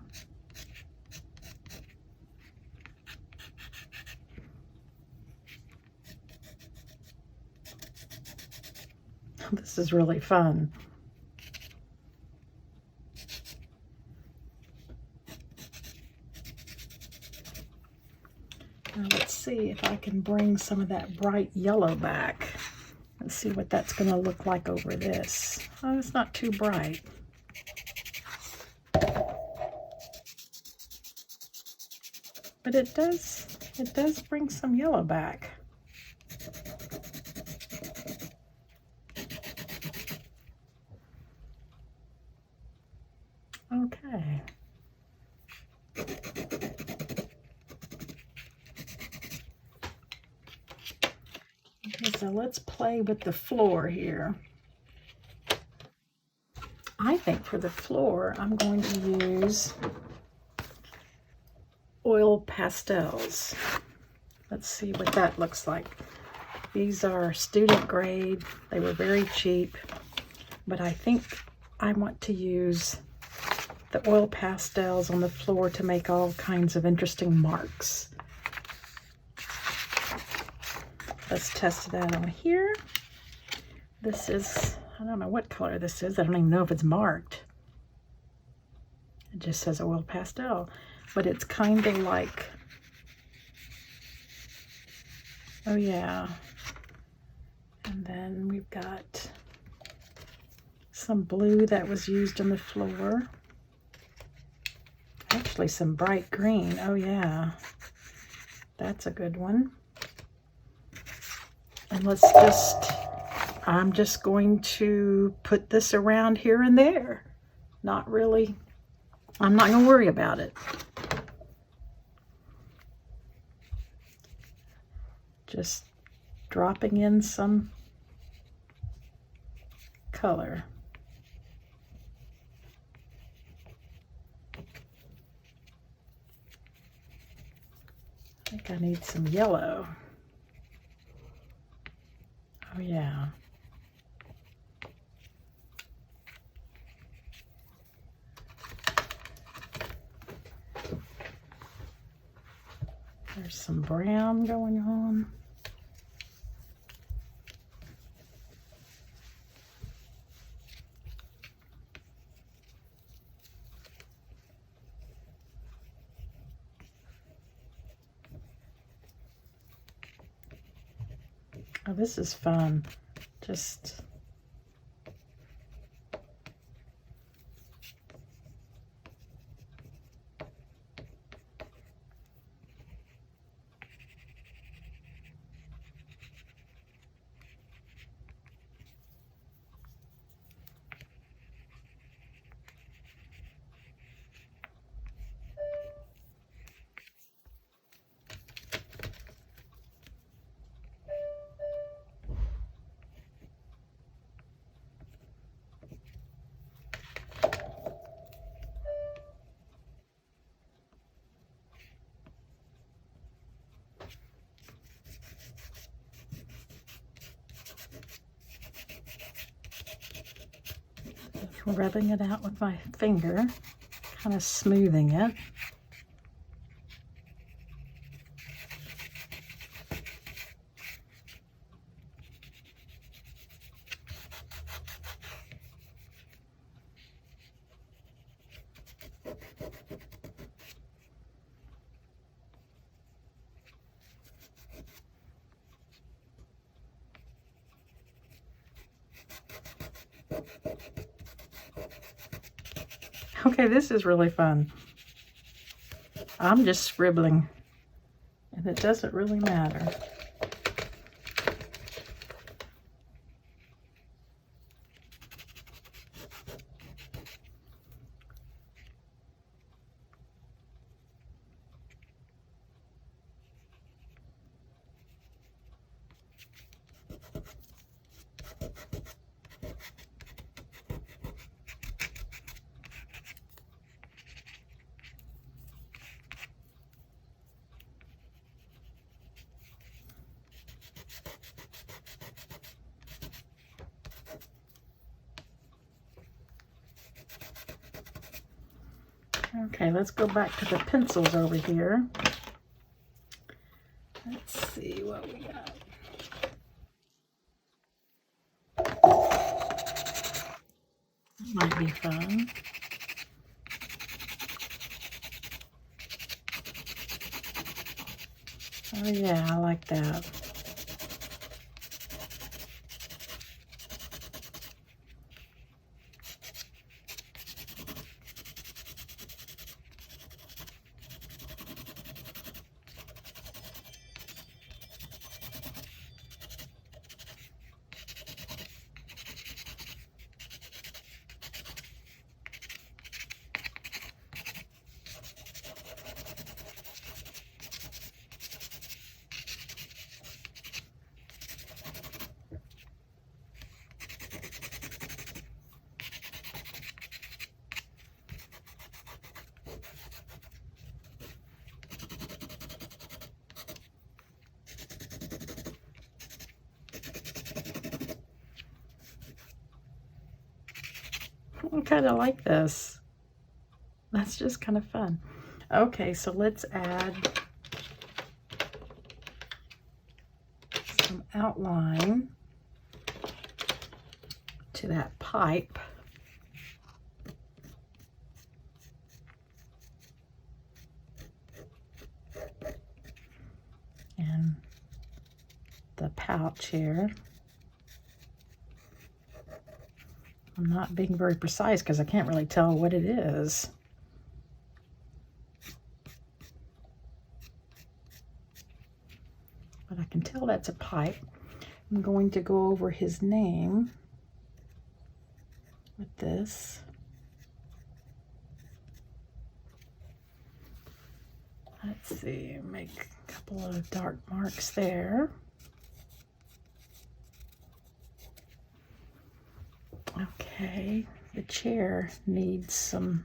This is really fun. Now let's see if I can bring some of that bright yellow back. Let's see what that's going to look like over this. Oh, it's not too bright. But it does bring some yellow back. Okay. Okay, so let's play with the floor here. I think for the floor, I'm going to use oil pastels. Let's see what that looks like. These are student grade. They were very cheap, but I think I want to use the oil pastels on the floor to make all kinds of interesting marks. Let's test that on here. This is, I don't know what color this is. I don't even know if it's marked. It just says oil pastel, but it's kind of like, oh yeah. And then we've got some blue that was used on the floor. Actually some bright green. Oh yeah, that's a good one. And let's just I'm just going to put this around here and there. Not really, I'm not going to worry about it. Just dropping in some color. I think I need some yellow. Oh yeah. There's some brown going on. Oh, this is fun. Just rubbing it out with my finger, kind of smoothing it. Okay, this is really fun. I'm just scribbling, and it doesn't really matter. Okay, let's go back to the pencils over here. Let's see what we got. That might be fun. Oh yeah, I like that. I kind of like this. That's just kind of fun. Okay, so let's add some outline to that pipe. And the pouch here. I'm not being very precise because I can't really tell what it is. But I can tell that's a pipe. I'm going to go over his name with this. Let's see, make a couple of dark marks there. Okay, the chair needs some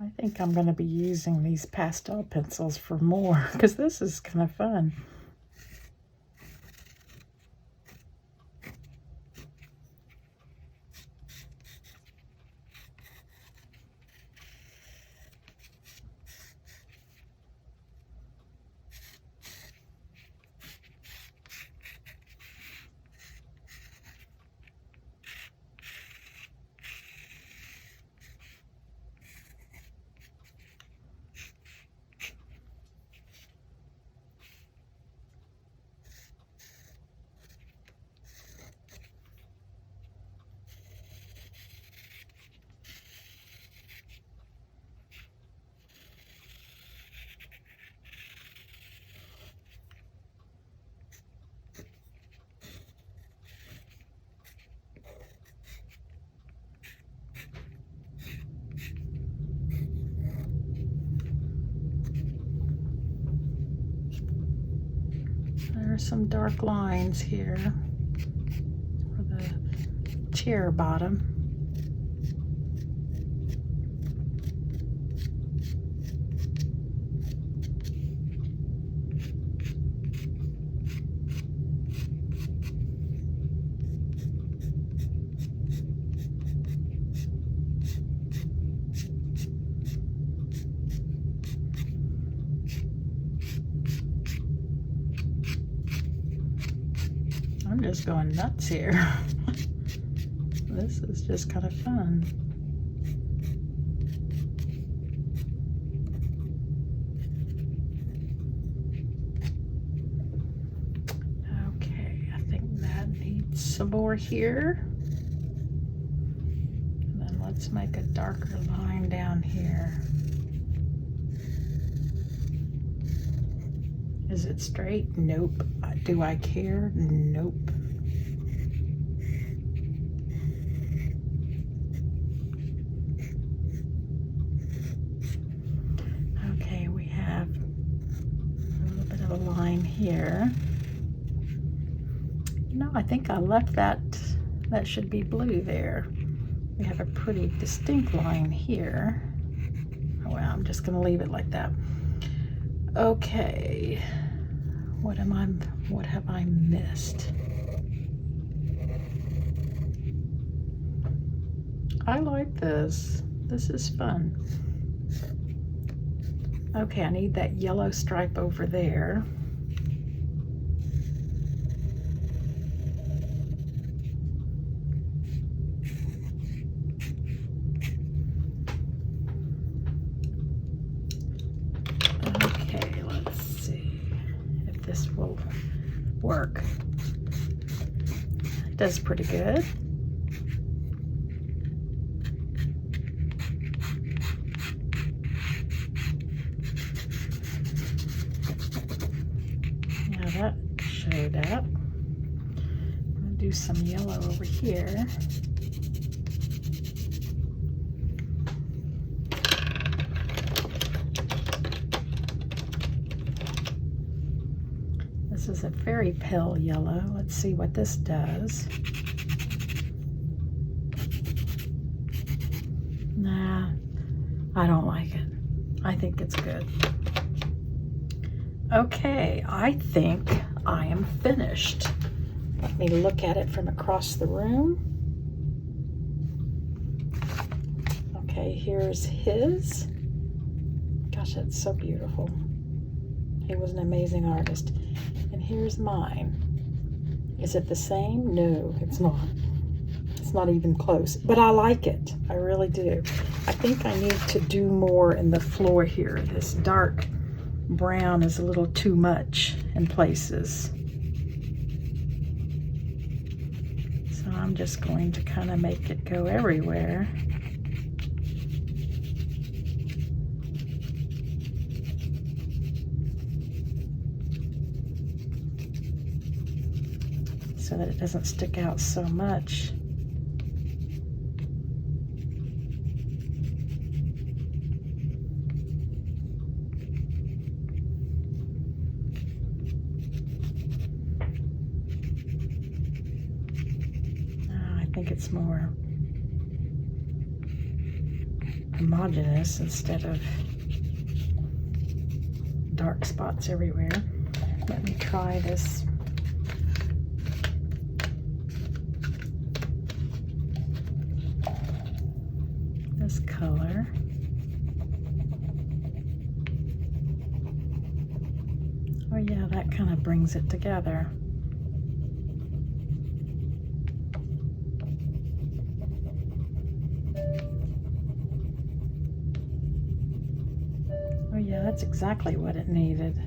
I think I'm going to be using these pastel pencils for more because this is kind of fun. There are some dark lines here for the chair bottom. I'm just going nuts here. This is just kind of fun. Okay, I think that needs some more here. And then let's make a darker line down here. Is it straight? Nope. Do I care? Nope. Okay, we have a little bit of a line here. No, I think I left that. That should be blue there. We have a pretty distinct line here. Oh, well, I'm just going to leave it like that. Okay. What have I missed? I like this. This is fun. Okay, I need that yellow stripe over there. Okay, let's see if this will work. It does pretty good. Yeah, that showed up. I'm gonna do some yellow over here. This is a very pale yellow. Let's see what this does. Nah, I don't like it. I think it's good. Okay, I think I am finished. Let me look at it from across the room. Okay, here's his. Gosh, that's so beautiful. He was an amazing artist. And here's mine. Is it the same? No, it's not. It's not even close, but I like it. I really do. I think I need to do more in the floor here. This dark brown is a little too much in places. So So I'm just going to kind of make it go everywhere. So that it doesn't stick out so much. I think it's more homogeneous instead of dark spots everywhere. Let me try this. This color. Oh yeah, that kind of brings it together. Oh yeah, that's exactly what it needed.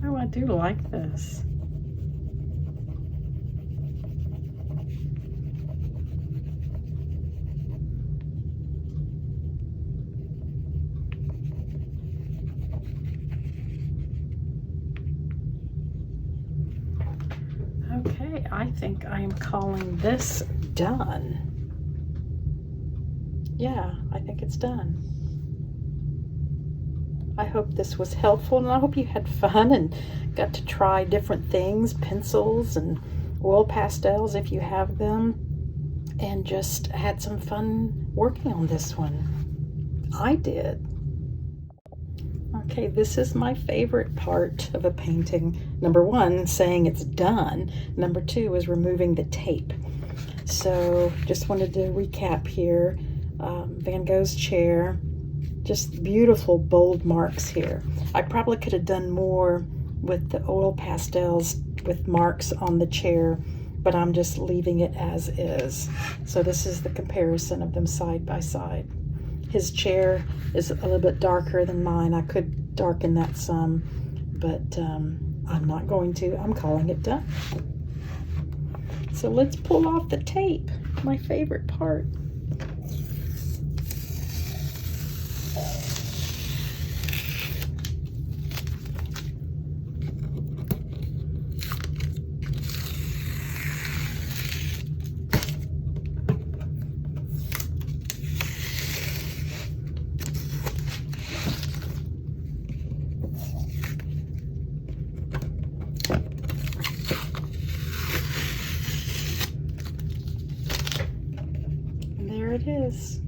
Oh, I do like this. Okay, I think I am calling this done. Yeah, I think it's done. I hope this was helpful, and I hope you had fun and got to try different things, pencils and oil pastels if you have them, and just had some fun working on this one. I did. Okay, this is my favorite part of a painting. Number one, saying it's done. Number two is removing the tape. So just wanted to recap here. Van Gogh's chair, just beautiful bold marks here. I probably could have done more with the oil pastels with marks on the chair, but I'm just leaving it as is. So this is the comparison of them side by side. His chair is a little bit darker than mine. I could darken that some, but I'm not going to. I'm calling it done. So let's pull off the tape, my favorite part. It is.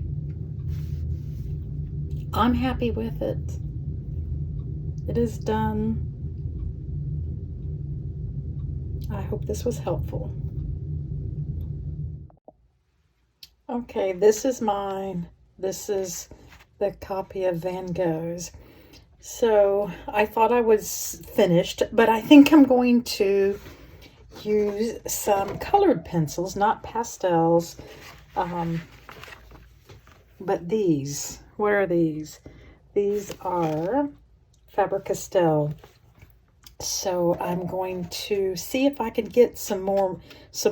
I'm happy with it. It is done. I hope this was helpful. Okay, this is mine. This is the copy of Van Gogh's. So I thought I was finished, but I think I'm going to use some colored pencils, not pastels. But these, what are these? These are Faber-Castell. So I'm going to see if I can get some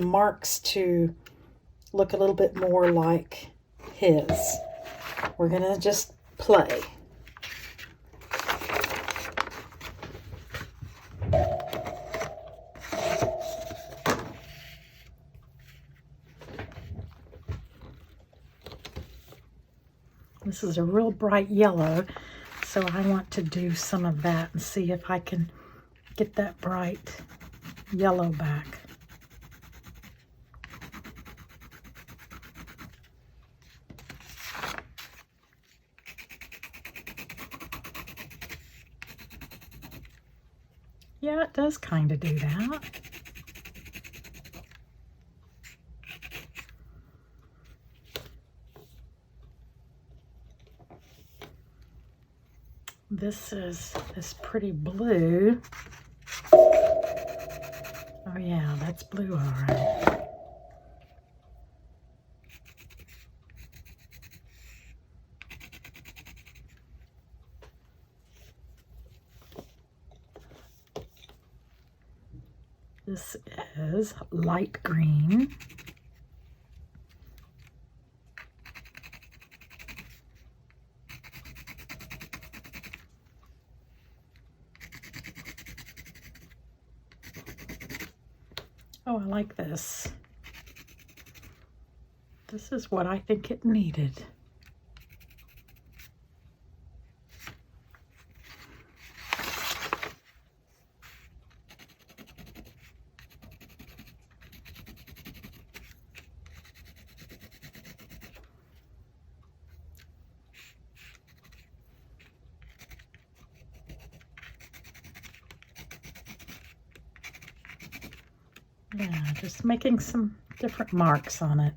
marks to look a little bit more like his. We're gonna just play. This is a real bright yellow, so I want to do some of that and see if I can get that bright yellow back. Yeah, it does kind of do that. This is this pretty blue. Oh yeah, that's blue, all right. This is light green. Oh, I like this. This is what I think it needed. Yeah, just making some different marks on it.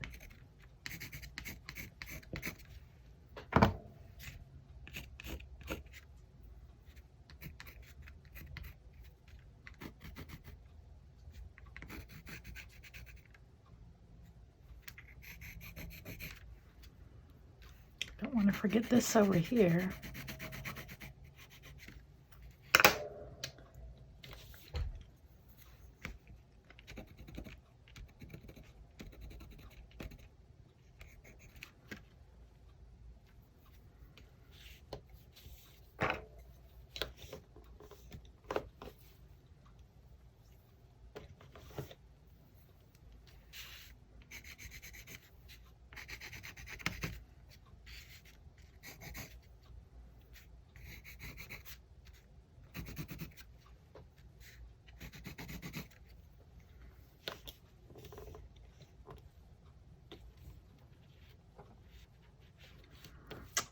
Don't want to forget this over here.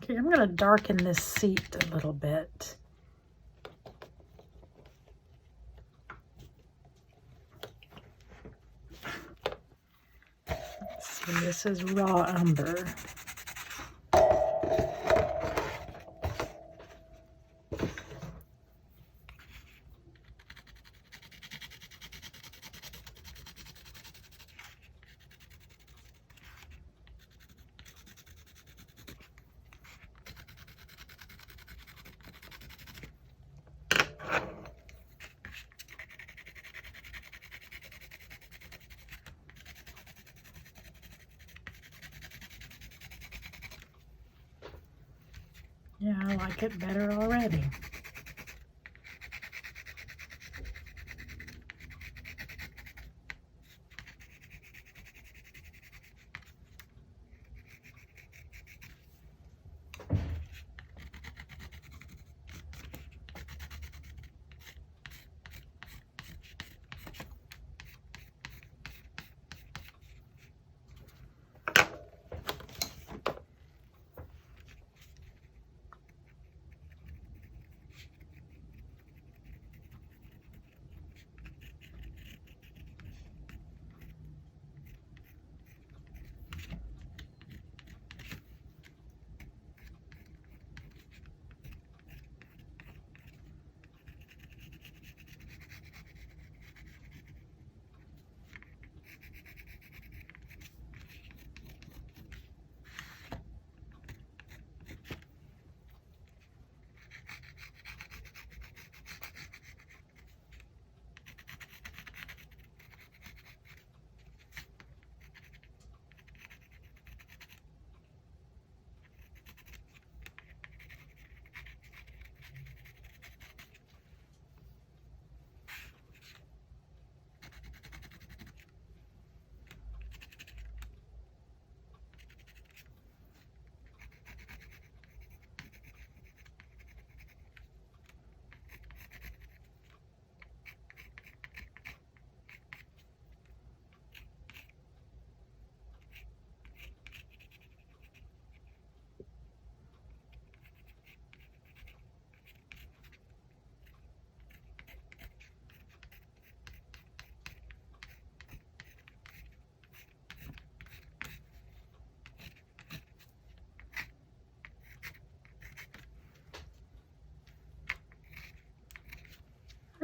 Okay, I'm going to darken this seat a little bit. Let's see, this is raw umber. Yeah, I like it better already.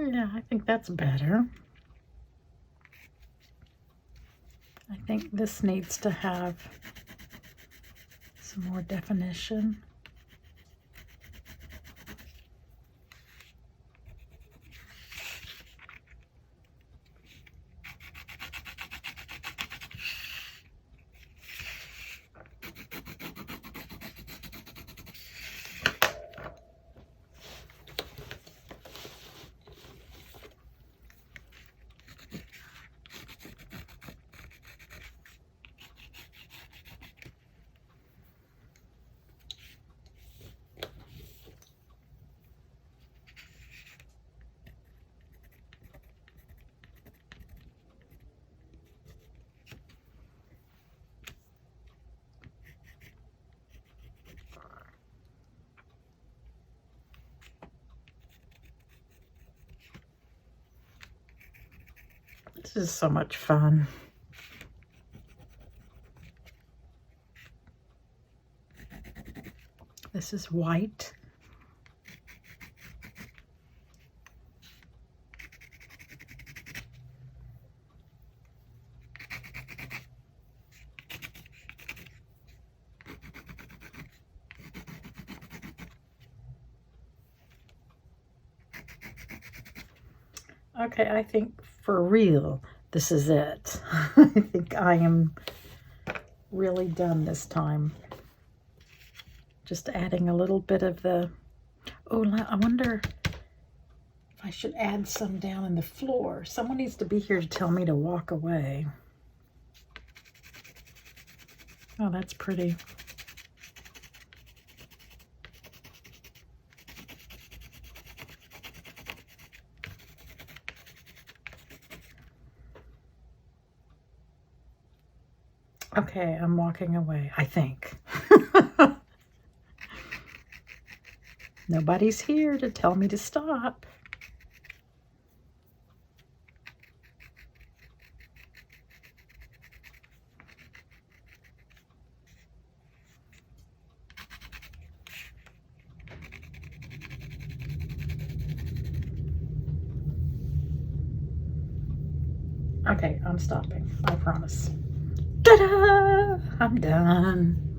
Yeah, I think that's better. I think this needs to have some more definition. This is so much fun. This is white. Okay, I think for real, this is it. I think I am really done this time. Just adding a little bit of the, oh, I wonder if I should add some down in the floor. Someone needs to be here to tell me to walk away. Oh, that's pretty. Okay, I'm walking away, I think. Nobody's here to tell me to stop. Okay, I'm stopping, I promise. Ta-da! I'm done.